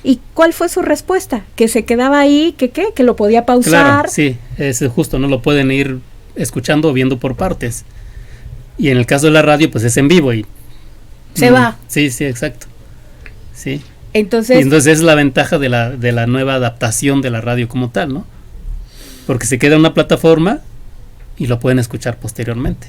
¿Y cuál fue su respuesta? Que se quedaba ahí, que lo podía pausar. Claro, sí, es justo, no lo pueden ir escuchando o viendo por partes. Y en el caso de la radio, pues es en vivo y se va. Sí, exacto. Sí. Entonces es la ventaja de la nueva adaptación de la radio como tal, ¿no? Porque se queda en una plataforma y lo pueden escuchar posteriormente.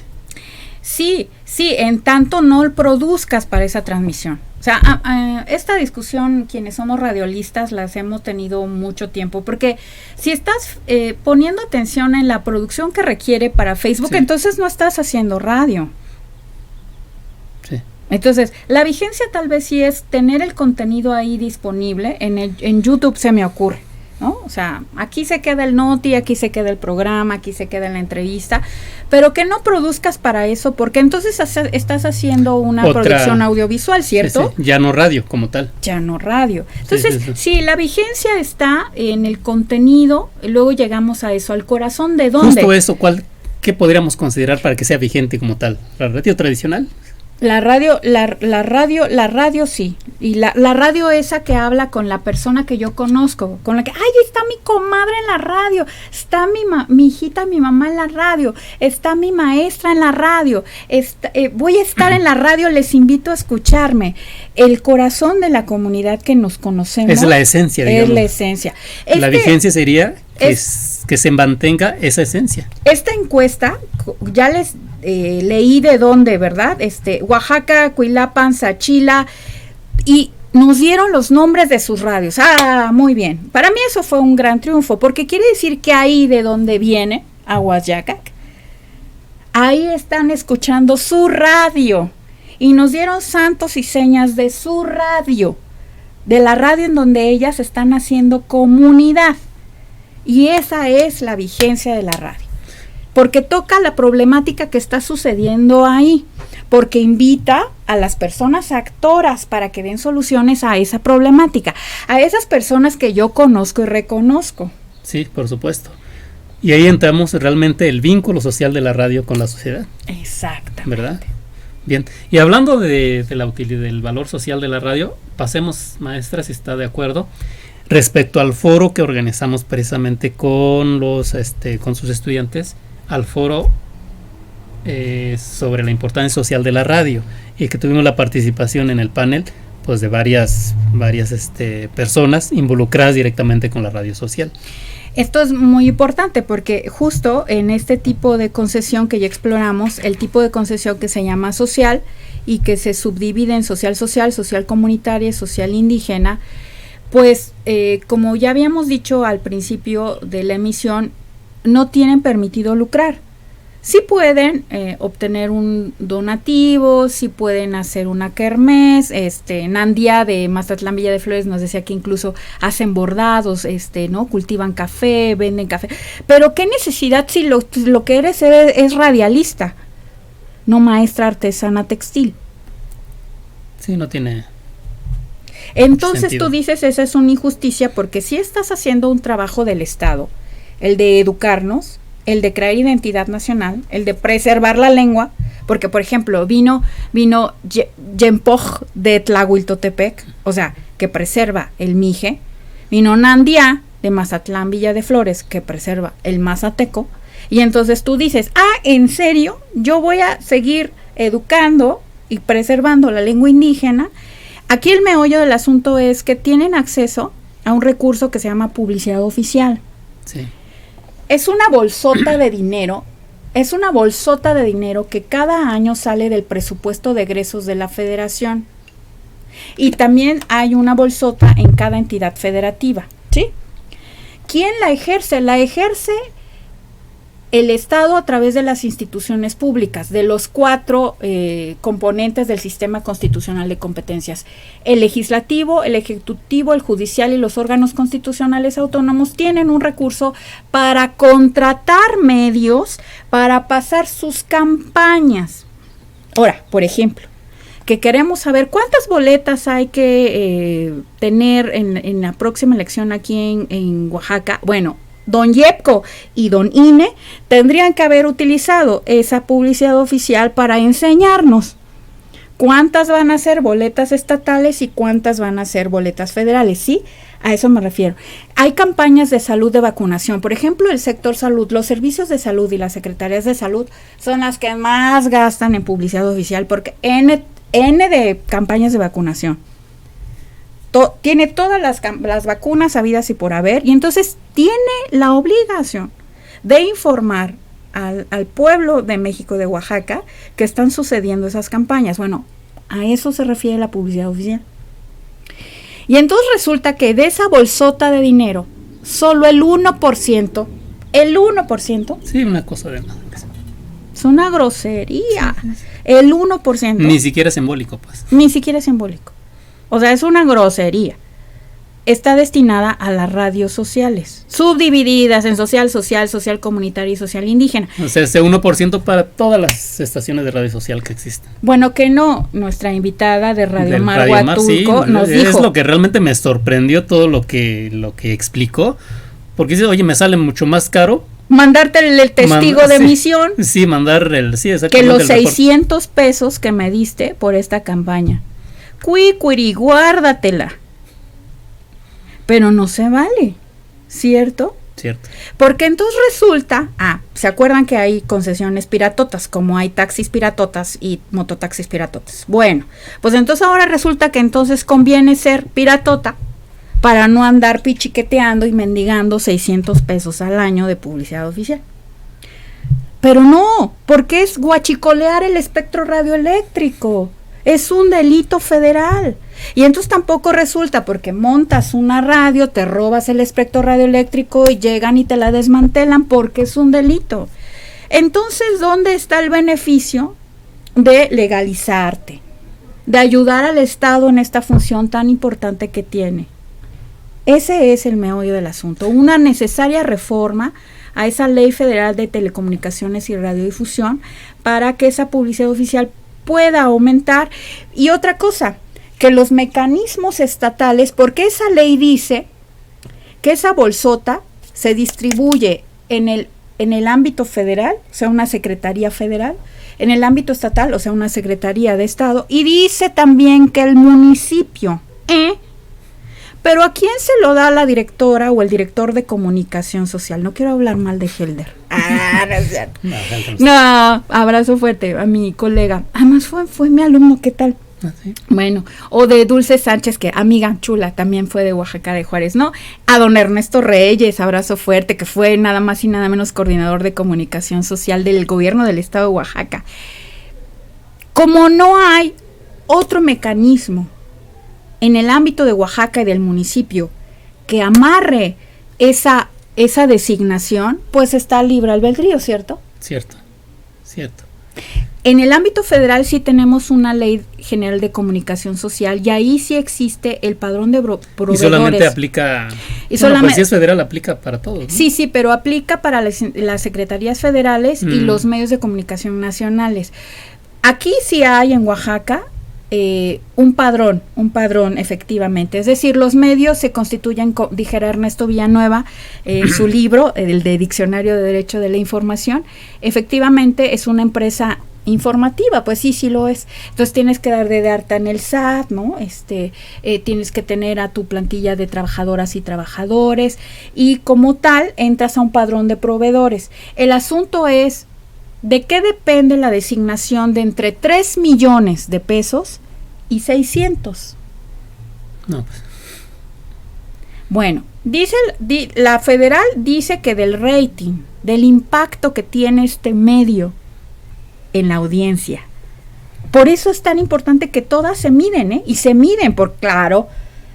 Sí, en tanto no lo produzcas para esa transmisión. O sea, esta discusión, quienes somos radiolistas, las hemos tenido mucho tiempo, porque si estás poniendo atención en la producción que requiere para Facebook, sí, entonces no estás haciendo radio. Sí. Entonces, la vigencia tal vez sí es tener el contenido ahí disponible, en YouTube se me ocurre, ¿no? O sea, aquí se queda el noti, aquí se queda el programa, aquí se queda la entrevista, pero que no produzcas para eso, porque entonces estás haciendo una producción audiovisual, ¿cierto? Sí, ya no radio como tal. Ya no radio. Entonces, sí, la vigencia está en el contenido, y luego llegamos a eso, al corazón de dónde. Justo eso, ¿qué podríamos considerar para que sea vigente como tal? ¿La radio tradicional? La radio sí, y la radio esa que habla con la persona que yo conozco, con la que, está mi comadre en la radio, está mi hijita, mi mamá en la radio, está mi maestra en la radio, voy a estar en la radio, les invito a escucharme. El corazón de la comunidad que nos conocemos. Es la esencia, digamos. Es la esencia. La vigencia sería que se mantenga esa esencia. Esta encuesta, ya les leí de dónde, ¿verdad? Oaxaca, Cuilapan, Sachila, y nos dieron los nombres de sus radios. Muy bien. Para mí eso fue un gran triunfo, porque quiere decir que ahí de donde viene Ahuasyacac, ahí están escuchando su radio, y nos dieron santos y señas de su radio, de la radio en donde ellas están haciendo comunidad. Y esa es la vigencia de la radio, porque toca la problemática que está sucediendo ahí, porque invita a las personas actoras para que den soluciones a esa problemática, a esas personas que yo conozco y reconozco. Sí, por supuesto. Y ahí entramos realmente el vínculo social de la radio con la sociedad. Exactamente. ¿Verdad? Bien. Y hablando de la utilidad, del valor social de la radio, pasemos, maestra, si está de acuerdo, respecto al foro que organizamos precisamente con con sus estudiantes, al foro sobre la importancia social de la radio, y que tuvimos la participación en el panel pues de varias personas involucradas directamente con la radio social. Esto es muy importante porque justo en este tipo de concesión que ya exploramos, el tipo de concesión que se llama social y que se subdivide en social, social comunitaria y social indígena, pues como ya habíamos dicho al principio de la emisión, no tienen permitido lucrar. Sí pueden obtener un donativo, sí pueden hacer una kermés, Nandia de Mazatlán Villa de Flores nos decía que incluso hacen bordados, ¿no? Cultivan café, venden café, pero qué necesidad si lo que eres es radialista, no maestra artesana textil. Sí, no tiene. Entonces tú dices, esa es una injusticia porque si estás haciendo un trabajo del Estado, el de educarnos, el de crear identidad nacional, el de preservar la lengua, porque por ejemplo vino Yempoj de Tlahuiltotepec, o sea, que preserva el mije, vino Nandia de Mazatlán Villa de Flores, que preserva el mazateco, y entonces tú dices, ¿en serio? Yo voy a seguir educando y preservando la lengua indígena. Aquí el meollo del asunto es que tienen acceso a un recurso que se llama publicidad oficial. Sí. Es una bolsota de dinero, que cada año sale del presupuesto de egresos de la federación. Y también hay una bolsota en cada entidad federativa, ¿sí? ¿Quién la ejerce? La ejerce el Estado a través de las instituciones públicas, de los 4 componentes del sistema constitucional de competencias. El legislativo, el ejecutivo, el judicial y los órganos constitucionales autónomos tienen un recurso para contratar medios para pasar sus campañas. Ahora, por ejemplo, que queremos saber cuántas boletas hay que tener en la próxima elección aquí en Oaxaca. Bueno, Don Yepco y Don INE tendrían que haber utilizado esa publicidad oficial para enseñarnos cuántas van a ser boletas estatales y cuántas van a ser boletas federales, ¿sí? A eso me refiero. Hay campañas de salud, de vacunación. Por ejemplo, el sector salud, los servicios de salud y las secretarías de salud son las que más gastan en publicidad oficial porque N de campañas de vacunación. Tiene todas las vacunas habidas y por haber, y entonces tiene la obligación de informar al pueblo de México, de Oaxaca, que están sucediendo esas campañas. Bueno, a eso se refiere la publicidad oficial. Y entonces resulta que de esa bolsota de dinero, solo el 1%, Sí, una cosa de más. es una grosería, el 1%. Ni siquiera es simbólico, pues. Ni siquiera es simbólico. O sea, es una grosería. Está destinada a las radios sociales, subdivididas en social comunitaria y social indígena. O sea, ese 1% para todas las estaciones de radio social que existen. Bueno, que no, nuestra invitada de Radio Mar Huatulco sí, nos dijo. Es lo que realmente me sorprendió todo lo que explicó, porque dice, oye, me sale mucho más caro mandarte el testigo de emisión. Sí, mandar exactamente. Que los 600 pesos que me diste por esta campaña. Cuicuiri, guárdatela. Pero no se vale, ¿cierto? Cierto. Porque entonces resulta, ¿se acuerdan que hay concesiones piratotas, como hay taxis piratotas y mototaxis piratotas? Bueno, pues entonces ahora resulta que entonces conviene ser piratota para no andar pichiqueteando y mendigando 600 pesos al año de publicidad oficial. Pero no, porque es guachicolear el espectro radioeléctrico. Es un delito federal. Y entonces tampoco resulta porque montas una radio, te robas el espectro radioeléctrico y llegan y te la desmantelan porque es un delito. Entonces, ¿dónde está el beneficio de legalizarte? De ayudar al Estado en esta función tan importante que tiene. Ese es el meollo del asunto. Una necesaria reforma a esa ley federal de telecomunicaciones y radiodifusión para que esa publicidad oficial pueda aumentar. Y otra cosa, que los mecanismos estatales, porque esa ley dice que esa bolsota se distribuye en el ámbito federal, o sea, una secretaría federal, en el ámbito estatal, o sea, una secretaría de Estado, y dice también que el municipio, pero ¿a quién se lo da la directora o el director de comunicación social? No quiero hablar mal de Helder. No es cierto. No, abrazo fuerte a mi colega. Además fue mi alumno, ¿qué tal? ¿Sí? Bueno, o de Dulce Sánchez, que amiga chula, también fue de Oaxaca de Juárez, ¿no? A don Ernesto Reyes, abrazo fuerte, que fue nada más y nada menos coordinador de comunicación social del gobierno del estado de Oaxaca. Como no hay otro mecanismo en el ámbito de Oaxaca y del municipio que amarre esa designación, pues está libre albedrío, ¿cierto? Cierto. En el ámbito federal sí tenemos una ley general de comunicación social y ahí sí existe el padrón de proveedores. Y solamente aplica, pues si es federal aplica para todos, ¿no? Sí, pero aplica para las secretarías federales y los medios de comunicación nacionales. Aquí sí hay en Oaxaca un padrón efectivamente, es decir, los medios se constituyen, dijera Ernesto Villanueva en su libro, el de Diccionario de Derecho de la Información, efectivamente es una empresa informativa, pues sí lo es. Entonces tienes que dar de alta en el SAT, ¿no? Tienes que tener a tu plantilla de trabajadoras y trabajadores y como tal entras a un padrón de proveedores. El asunto es ¿de qué depende la designación de entre 3 millones de pesos y 600? No, pues. Bueno, la federal dice que del rating, del impacto que tiene este medio en la audiencia. Por eso es tan importante que todas se miden, y se miden, porque claro,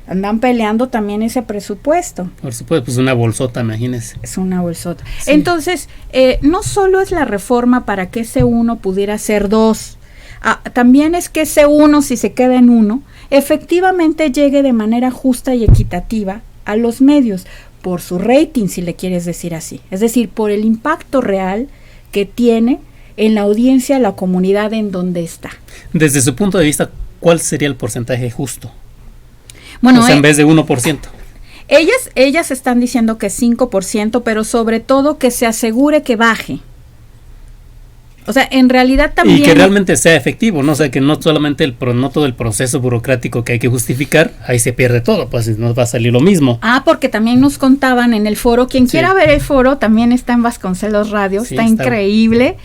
andan peleando también ese presupuesto. Por supuesto, pues una bolsota, imagínese. Es una bolsota. Sí. Entonces, no solo es la reforma para que ese 1 pudiera ser 2, también es que ese 1, si se queda en 1, efectivamente llegue de manera justa y equitativa a los medios, por su rating, si le quieres decir así. Es decir, por el impacto real que tiene en la audiencia, la comunidad en donde está. Desde su punto de vista, ¿cuál sería el porcentaje justo? Bueno, o sea, en vez de 1%. Ellas están diciendo que 5%, pero sobre todo que se asegure que baje. O sea, en realidad también... Y que realmente sea efectivo, ¿no? O sea, que no solamente no todo el proceso burocrático que hay que justificar, ahí se pierde todo, pues nos va a salir lo mismo. Porque también nos contaban en el foro, quien quiera ver el foro, también está en Vasconcelos Radio, está increíble.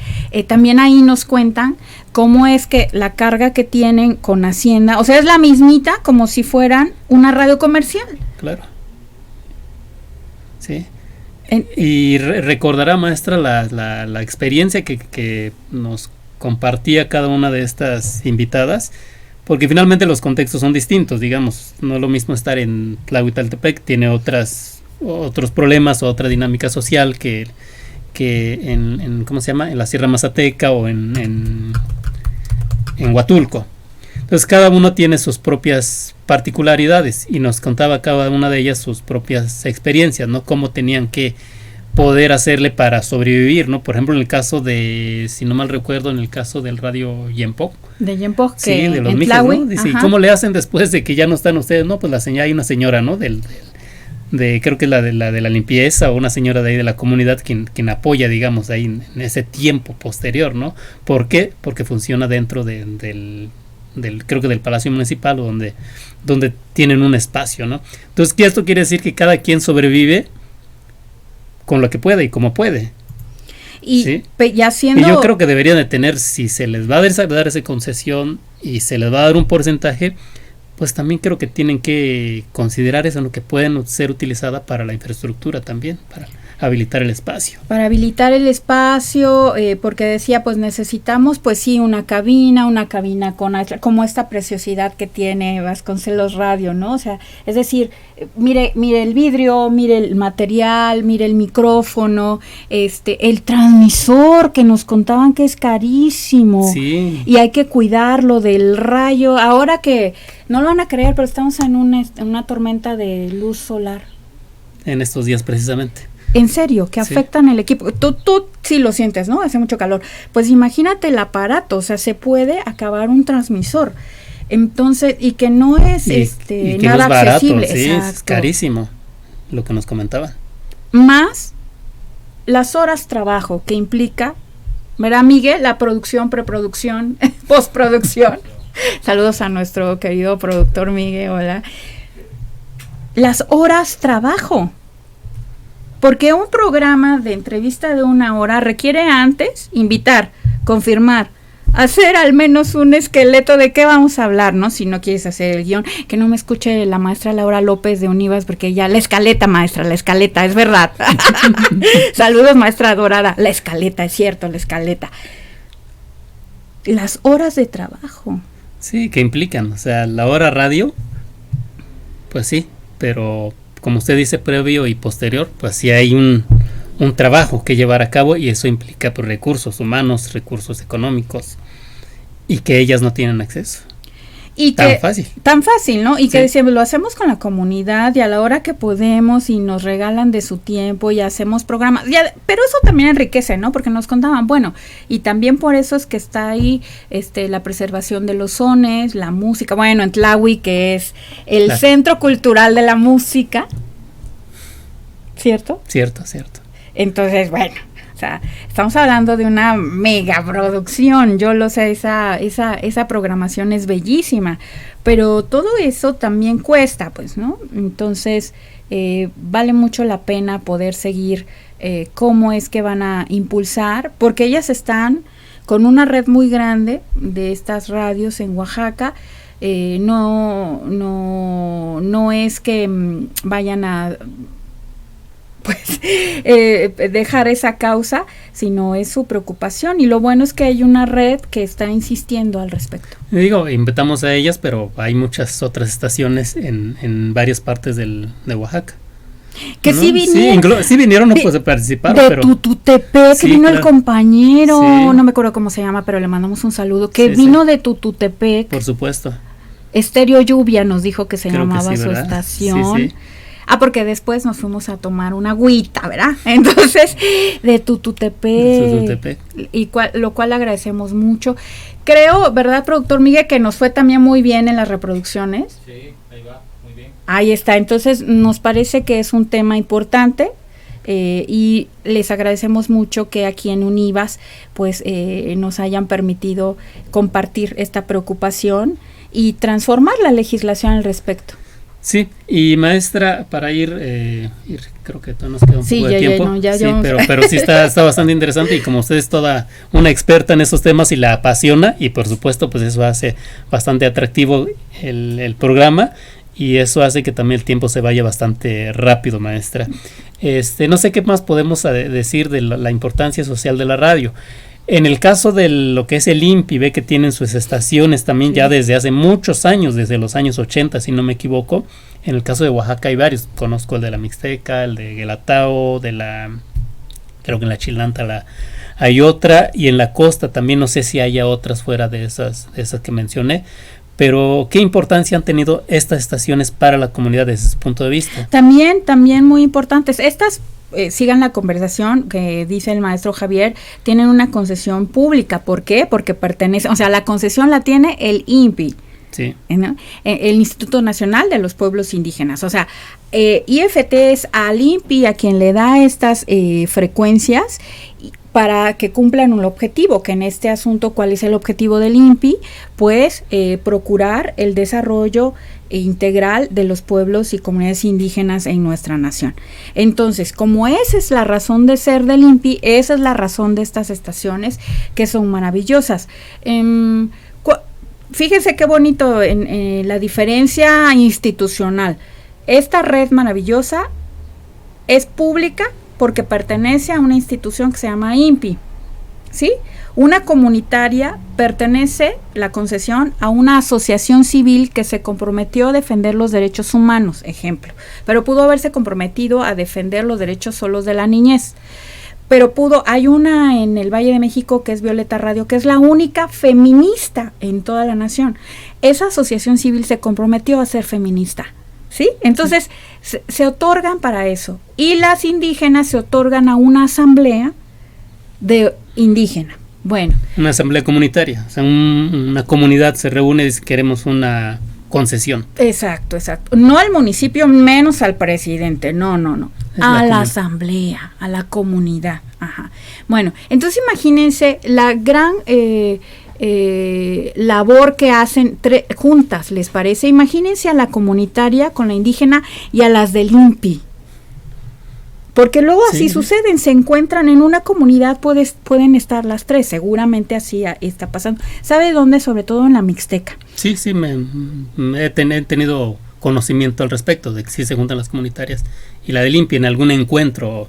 También ahí nos cuentan cómo es que la carga que tienen con Hacienda, o sea, es la mismita como si fueran una radio comercial. Claro. Sí. Y recordará, maestra, la experiencia que nos compartía cada una de estas invitadas, porque finalmente los contextos son distintos, digamos, no es lo mismo estar en Tlahuitaltepec, tiene otros problemas o otra dinámica social que en ¿cómo se llama? En la Sierra Mazateca o en Huatulco. Entonces cada uno tiene sus propias particularidades y nos contaba cada una de ellas sus propias experiencias, ¿no? Cómo tenían que poder hacerle para sobrevivir, ¿no? Por ejemplo, en el caso de, si no mal recuerdo, en el caso del radio Yempoc. De Yempoc, sí, de los mijes, ¿no? Dice, ¿y cómo le hacen después de que ya no están ustedes? No, pues hay una señora, ¿no? Creo que es la de la limpieza o una señora de ahí de la comunidad quien apoya, digamos, ahí en ese tiempo posterior, ¿no? ¿Por qué? Porque funciona dentro del creo que del Palacio Municipal o donde tienen un espacio, ¿no? Entonces, ¿qué esto quiere decir? Que cada quien sobrevive con lo que puede y como puede. Y ¿sí? Ya siendo... Y yo creo que deberían de tener, si se les va a dar esa concesión y se les va a dar un porcentaje, pues también creo que tienen que considerar eso, ¿no? Que pueden ser utilizada para la infraestructura también, para habilitar el espacio. Para habilitar el espacio, porque decía, pues necesitamos, pues sí, una cabina como esta preciosidad que tiene Vasconcelos Radio, ¿no? O sea, es decir, mire el vidrio, mire el material, mire el micrófono, el transmisor que nos contaban que es carísimo. Sí. Y hay que cuidarlo del rayo. Ahora que, no lo van a creer, pero estamos en una tormenta de luz solar. En estos días precisamente. En serio, que afectan el equipo. Tú sí lo sientes, ¿no? Hace mucho calor. Pues imagínate el aparato, o sea, se puede acabar un transmisor. Entonces, y que no es y que nada no es barato, accesible. sí, es carísimo, lo que nos comentaban. Más las horas trabajo que implica, ¿verdad, Miguel? La producción, preproducción, postproducción. Saludos a nuestro querido productor Miguel, hola. Las horas trabajo. Porque un programa de entrevista de 1 hora requiere antes invitar, confirmar, hacer al menos un esqueleto de qué vamos a hablar, ¿no? Si no quieres hacer el guión, que no me escuche la maestra Laura López de Univas, porque ya, la escaleta, maestra, la escaleta, es verdad. Saludos, maestra adorada. La escaleta, es cierto, la escaleta. Las horas de trabajo. Sí, que implican, o sea, la hora radio, pues sí, pero como usted dice, previo y posterior, pues sí hay un trabajo que llevar a cabo, y eso implica pues, recursos humanos, recursos económicos, y que ellas no tienen acceso. Y tan que, fácil. Tan fácil, ¿no? Y que Sí. decíamos, lo hacemos con la comunidad y a la hora que podemos y nos regalan de su tiempo y hacemos programas. Pero eso también enriquece, ¿no? Porque nos contaban, bueno, y también por eso es que está ahí la preservación de los sones, la música. Bueno, en Tlahui, que es el Centro Cultural de la Música, ¿cierto? Cierto. Entonces, bueno, o sea, estamos hablando de una mega producción, yo lo sé, esa programación es bellísima, pero todo eso también cuesta, pues, ¿no? Entonces, vale mucho la pena poder seguir cómo es que van a impulsar, porque ellas están con una red muy grande de estas radios en Oaxaca. No es que vayan a pues dejar esa causa, sino es su preocupación, y lo bueno es que hay una red que está insistiendo al respecto. Digo, invitamos a ellas, pero hay muchas otras estaciones en varias partes de Oaxaca. Que ¿no? sí vinieron. Sí vinieron, no pues participaron, de pero Tututepec, sí, que vino claro. el compañero, Sí. no me acuerdo cómo se llama, pero le mandamos un saludo, que Sí, vino sí. de Tututepec. Por supuesto. Estéreo Lluvia nos dijo que se Creo que llamaba sí, su ¿verdad? estación. Sí. Porque después nos fuimos a tomar una agüita, ¿verdad? Entonces, de Tututepec. Lo cual agradecemos mucho. Creo, ¿verdad, productor Miguel, que nos fue también muy bien en las reproducciones? Sí, ahí va, muy bien. Ahí está, entonces nos parece que es un tema importante. Y les agradecemos mucho que aquí en Univas pues nos hayan permitido compartir esta preocupación y transformar la legislación al respecto. Sí, y maestra, para ir creo que todavía nos queda un poco de tiempo. Sí, pero sí está bastante interesante, y como usted es toda una experta en esos temas y la apasiona, y por supuesto pues eso hace bastante atractivo el programa, y eso hace que también el tiempo se vaya bastante rápido, maestra. No sé qué más podemos decir de la importancia social de la radio. En el caso de lo que es el INPI, ve que tienen sus estaciones también, sí, ya desde hace muchos años, desde los años 80, si no me equivoco. En el caso de Oaxaca hay varios, conozco el de la Mixteca, el de Guelatao, creo que en la Chilanta hay otra, y en la costa también, no sé si haya otras fuera de esas que mencioné. Pero, ¿qué importancia han tenido estas estaciones para la comunidad desde ese punto de vista? También muy importantes. Estas, sigan la conversación que dice el maestro Javier, tienen una concesión pública. ¿Por qué? Porque pertenece, o sea, la concesión la tiene el INPI. Sí. ¿No? El Instituto Nacional de los Pueblos Indígenas. O sea, IFT es al INPI a quien le da estas frecuencias para que cumplan un objetivo, que en este asunto, ¿cuál es el objetivo del INPI? Pues procurar el desarrollo integral de los pueblos y comunidades indígenas en nuestra nación. Entonces, como esa es la razón de ser del INPI, esa es la razón de estas estaciones, que son maravillosas. Fíjense qué bonito en la diferencia institucional. Esta red maravillosa es pública porque pertenece a una institución que se llama INPI, ¿sí? Una comunitaria pertenece, la concesión, a una asociación civil que se comprometió a defender los derechos humanos, ejemplo, pero pudo haberse comprometido a defender los derechos solos de la niñez. Pero hay una en el Valle de México que es Violeta Radio, que es la única feminista en toda la nación. Esa asociación civil se comprometió a ser feminista, ¿sí? Entonces, se otorgan para eso. Y las indígenas se otorgan a una asamblea de indígena. Bueno. Una asamblea comunitaria, o sea, una comunidad se reúne y dice, queremos una concesión. Exacto. No al municipio, menos al presidente, no. A la asamblea, a la comunidad. Ajá. Bueno, entonces imagínense la gran labor que hacen juntas, ¿les parece? Imagínense a la comunitaria con la indígena y a las del INPI. Porque luego así suceden, se encuentran en una comunidad, pueden estar las tres, seguramente así está pasando. ¿Sabe dónde? Sobre todo en la Mixteca. Sí, he tenido conocimiento al respecto de que sí se juntan las comunitarias y la del INPI en algún encuentro,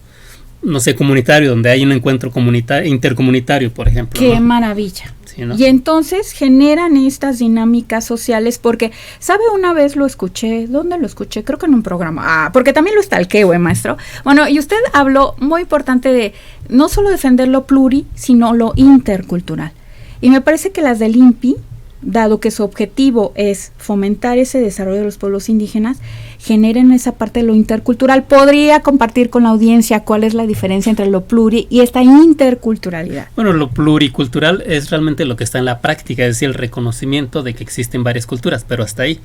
no sé, comunitario, donde hay un encuentro intercomunitario, por ejemplo. ¡Qué maravilla! Sí, ¿no? Y entonces generan estas dinámicas sociales porque, ¿sabe? Una vez lo escuché, ¿dónde lo escuché? Creo que en un programa, porque también lo stalkeo, maestro. Bueno, y usted habló muy importante de no solo defender lo pluri, sino lo intercultural. Y me parece que las del INPI, dado que su objetivo es fomentar ese desarrollo de los pueblos indígenas, generen esa parte de lo intercultural. ¿Podría compartir con la audiencia cuál es la diferencia entre lo pluri y esta interculturalidad? Bueno, lo pluricultural es realmente lo que está en la práctica, es decir, el reconocimiento de que existen varias culturas, pero hasta ahí.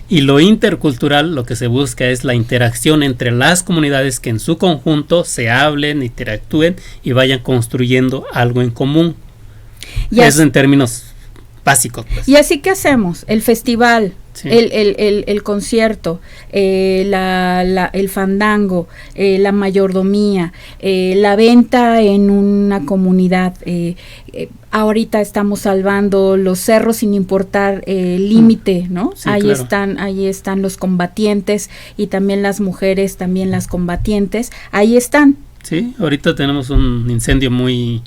Y lo intercultural, lo que se busca es la interacción entre las comunidades que en su conjunto se hablen, interactúen y vayan construyendo algo en común. Eso en términos básicos, pues. Y así que hacemos el festival, sí, el concierto, el fandango, la mayordomía, la venta en una comunidad. Ahorita estamos salvando los cerros sin importar el límite, ¿no? Sí, ahí están los combatientes y también las mujeres, también las combatientes, ahí están. Sí, ahorita tenemos un incendio muy,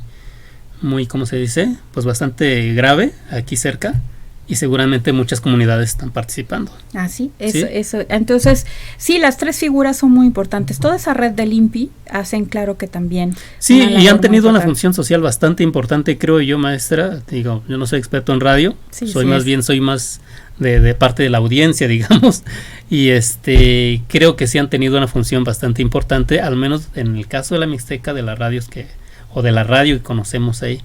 ¿cómo se dice? Pues bastante grave aquí cerca y seguramente muchas comunidades están participando. Ah, sí, eso. Entonces, sí, las tres figuras son muy importantes. Toda esa red del INPI hacen claro que también... Sí, y han tenido una función social bastante importante, creo yo, maestra. Digo, yo no soy experto en radio, soy más de parte de la audiencia, digamos, y creo que sí han tenido una función bastante importante, al menos en el caso de la Mixteca, de las radios o de la radio que conocemos ahí,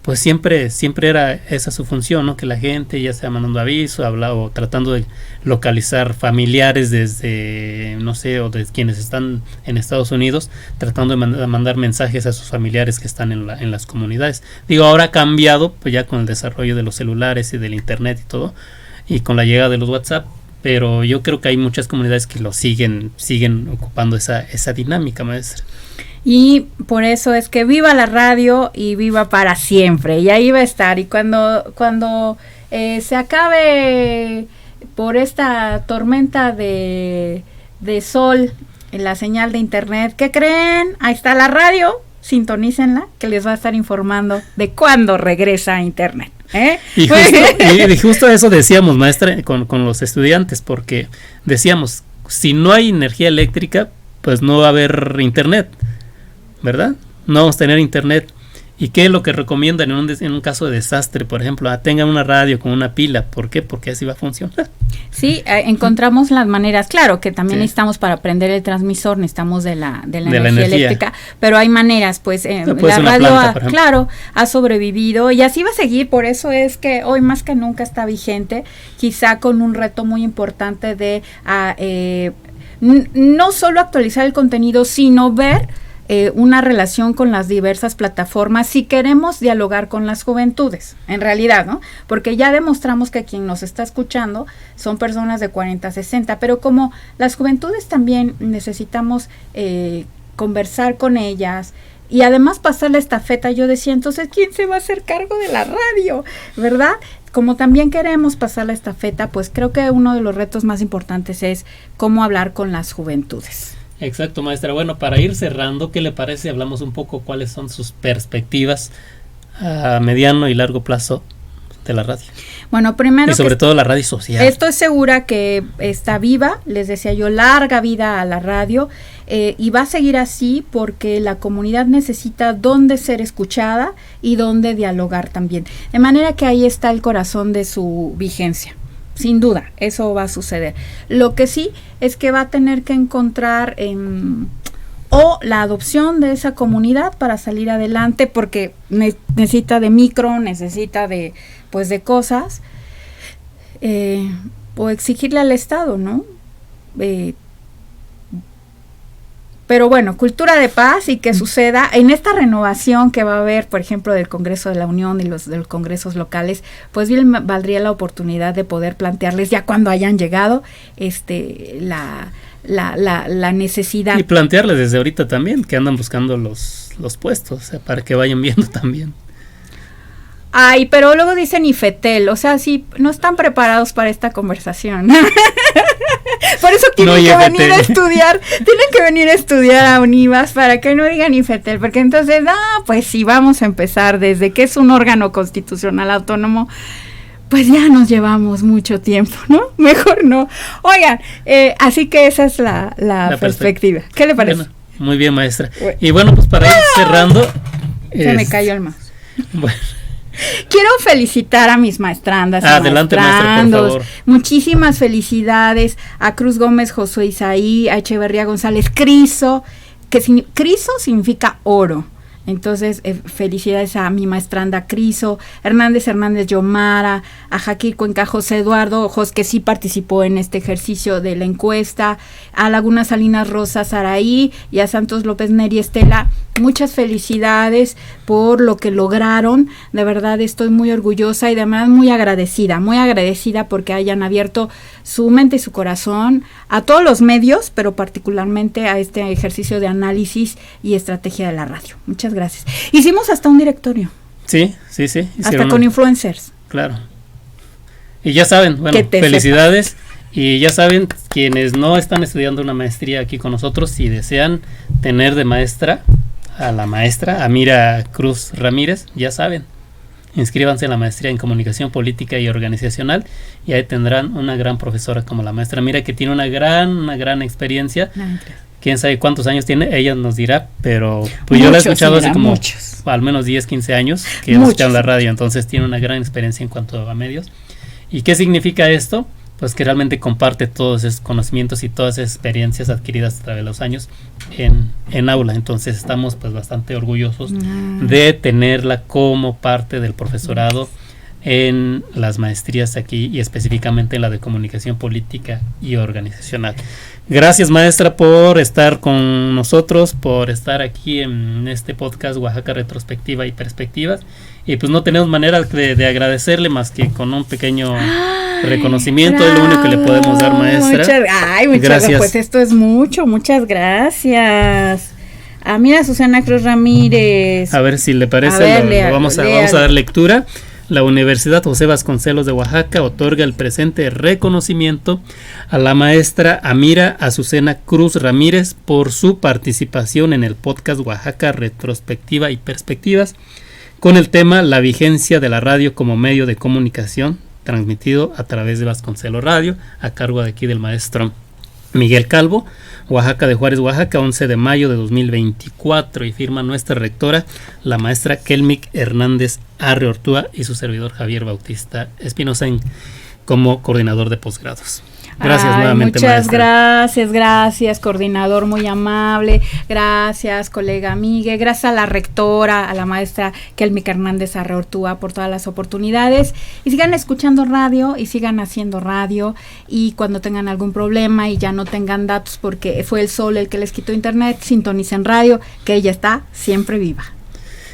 pues siempre era esa su función, ¿no? Que la gente ya sea mandando aviso, o tratando de localizar familiares desde, no sé, o de quienes están en Estados Unidos, tratando de mandar mensajes a sus familiares que están en las comunidades. Digo, ahora ha cambiado, pues ya con el desarrollo de los celulares y del internet y todo, y con la llegada de los WhatsApp, pero yo creo que hay muchas comunidades que lo siguen ocupando esa dinámica, maestra. Y por eso es que viva la radio y viva para siempre. Y ahí va a estar. Y cuando se acabe por esta tormenta de sol en la señal de internet, ¿qué creen? Ahí está la radio. Sintonícenla, que les va a estar informando de cuándo regresa a internet. Y justo eso decíamos, maestra, con los estudiantes, porque decíamos, si no hay energía eléctrica, pues no va a haber internet, ¿verdad? No vamos a tener internet. ¿Y qué es lo que recomiendan en un caso de desastre? Por ejemplo, tengan una radio con una pila. ¿Por qué? Porque así va a funcionar. Sí, encontramos las maneras. Claro que también necesitamos para prender el transmisor, necesitamos de la energía eléctrica, pero hay maneras, pues la radio ha sobrevivido y así va a seguir. Por eso es que hoy más que nunca está vigente, quizá con un reto muy importante de no solo actualizar el contenido, sino ver una relación con las diversas plataformas si queremos dialogar con las juventudes, en realidad, ¿no? Porque ya demostramos que quien nos está escuchando son personas de 40 a 60, pero como las juventudes también necesitamos conversar con ellas y además pasar la estafeta, yo decía, entonces, ¿quién se va a hacer cargo de la radio? ¿Verdad? Como también queremos pasar la estafeta, pues creo que uno de los retos más importantes es cómo hablar con las juventudes. Exacto, maestra. Bueno, para ir cerrando, ¿qué le parece si hablamos un poco cuáles son sus perspectivas a mediano y largo plazo de la radio? Bueno, primero... Y sobre todo la radio social. Estoy segura que está viva, les decía yo, larga vida a la radio, y va a seguir así porque la comunidad necesita dónde ser escuchada y dónde dialogar también. De manera que ahí está el corazón de su vigencia. Sin duda, eso va a suceder. Lo que sí es que va a tener que encontrar la adopción de esa comunidad para salir adelante, porque necesita de micro, necesita de cosas, o exigirle al Estado, ¿no? Pero bueno, cultura de paz y que suceda en esta renovación que va a haber, por ejemplo, del Congreso de la Unión y de los congresos locales, pues bien valdría la oportunidad de poder plantearles ya cuando hayan llegado la necesidad. Y plantearles desde ahorita también que andan buscando los puestos, o sea, para que vayan viendo también. Ay, pero luego dicen IFETEL, o sea, sí, no están preparados para esta conversación. Por eso tienen que venir a estudiar a Univas para que no digan IFETEL, porque entonces, pues sí, vamos a empezar desde que es un órgano constitucional autónomo, pues ya nos llevamos mucho tiempo, ¿no? Mejor no. Oigan, así que esa es la perspectiva. ¿Qué le parece? Bueno, muy bien, maestra. Bueno. Y bueno, pues para ir cerrando... Se me cayó el mouse. Bueno. Quiero felicitar a mis maestrandas. Adelante, maestra, por favor. Muchísimas felicidades a Cruz Gómez, Josué Isaí, a Echeverría González, Criso, Criso significa oro. Entonces, felicidades a mi maestranda Criso, Hernández Yomara, a Jaquir Cuenca, José Eduardo Ojos, que sí participó en este ejercicio de la encuesta, a Laguna Salinas Rosa Saraí y a Santos López Neri Estela. Muchas felicidades por lo que lograron. De verdad estoy muy orgullosa y además muy agradecida porque hayan abierto su mente y su corazón a todos los medios, pero particularmente a este ejercicio de análisis y estrategia de la radio. Muchas gracias. Hicimos hasta un directorio. Sí. Hasta con influencers. Claro. Y ya saben, bueno, felicidades. Y ya saben, quienes no están estudiando una maestría aquí con nosotros, si desean tener de maestra a la maestra Amira Cruz Ramírez, ya saben, inscríbanse en la maestría en comunicación política y organizacional y ahí tendrán una gran profesora como la maestra Amira, que tiene una gran experiencia. Quién sabe cuántos años tiene, ella nos dirá, pero pues yo la he escuchado hace como al menos 10, 15 años que hemos escuchado en la radio, entonces tiene una gran experiencia en cuanto a medios. ¿Y qué significa esto? Pues que realmente comparte todos esos conocimientos y todas esas experiencias adquiridas a través de los años en aula. Entonces estamos pues bastante orgullosos de tenerla como parte del profesorado en las maestrías aquí y específicamente en la de comunicación política y organizacional. Gracias, maestra, por estar con nosotros, por estar aquí en este podcast Oaxaca Retrospectiva y Perspectivas. Y pues no tenemos manera de agradecerle más que con un pequeño reconocimiento. Es lo único que le podemos dar, maestra. Muchas gracias. Pues esto es muchas gracias. Mira, Susana Cruz Ramírez. A ver si le parece, vamos a dar lectura. La Universidad José Vasconcelos de Oaxaca otorga el presente reconocimiento a la maestra Amira Azucena Cruz Ramírez por su participación en el podcast Oaxaca Retrospectiva y Perspectivas con el tema La vigencia de la radio como medio de comunicación, transmitido a través de Vasconcelos Radio, a cargo de aquí del maestro Miguel Calvo, Oaxaca de Juárez, Oaxaca, 11 de mayo de 2024, y firma nuestra rectora, la maestra Kelmic Hernández Arreortúa, y su servidor Javier Bautista Espinosa como coordinador de posgrados. Gracias nuevamente, muchas maestra. Gracias, coordinador muy amable, gracias, colega Miguel, gracias a la rectora, a la maestra Kelmic Hernández Arreortúa por todas las oportunidades, y sigan escuchando radio y sigan haciendo radio, y cuando tengan algún problema y ya no tengan datos porque fue el sol el que les quitó internet, sintonicen radio, que ella está siempre viva.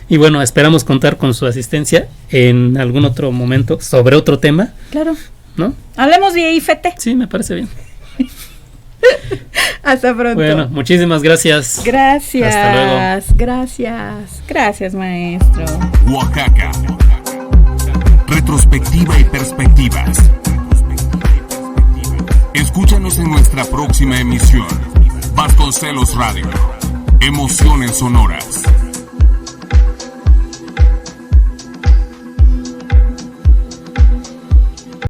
Y bueno, esperamos contar con su asistencia en algún otro momento sobre otro tema. Claro. ¿No? Hablemos de IFT. Sí, me parece bien. Hasta pronto. Bueno, muchísimas gracias. Gracias. Hasta luego. Gracias, maestro. Oaxaca. Retrospectiva y perspectivas. Escúchanos en nuestra próxima emisión. Vasconcelos Radio. Emociones sonoras.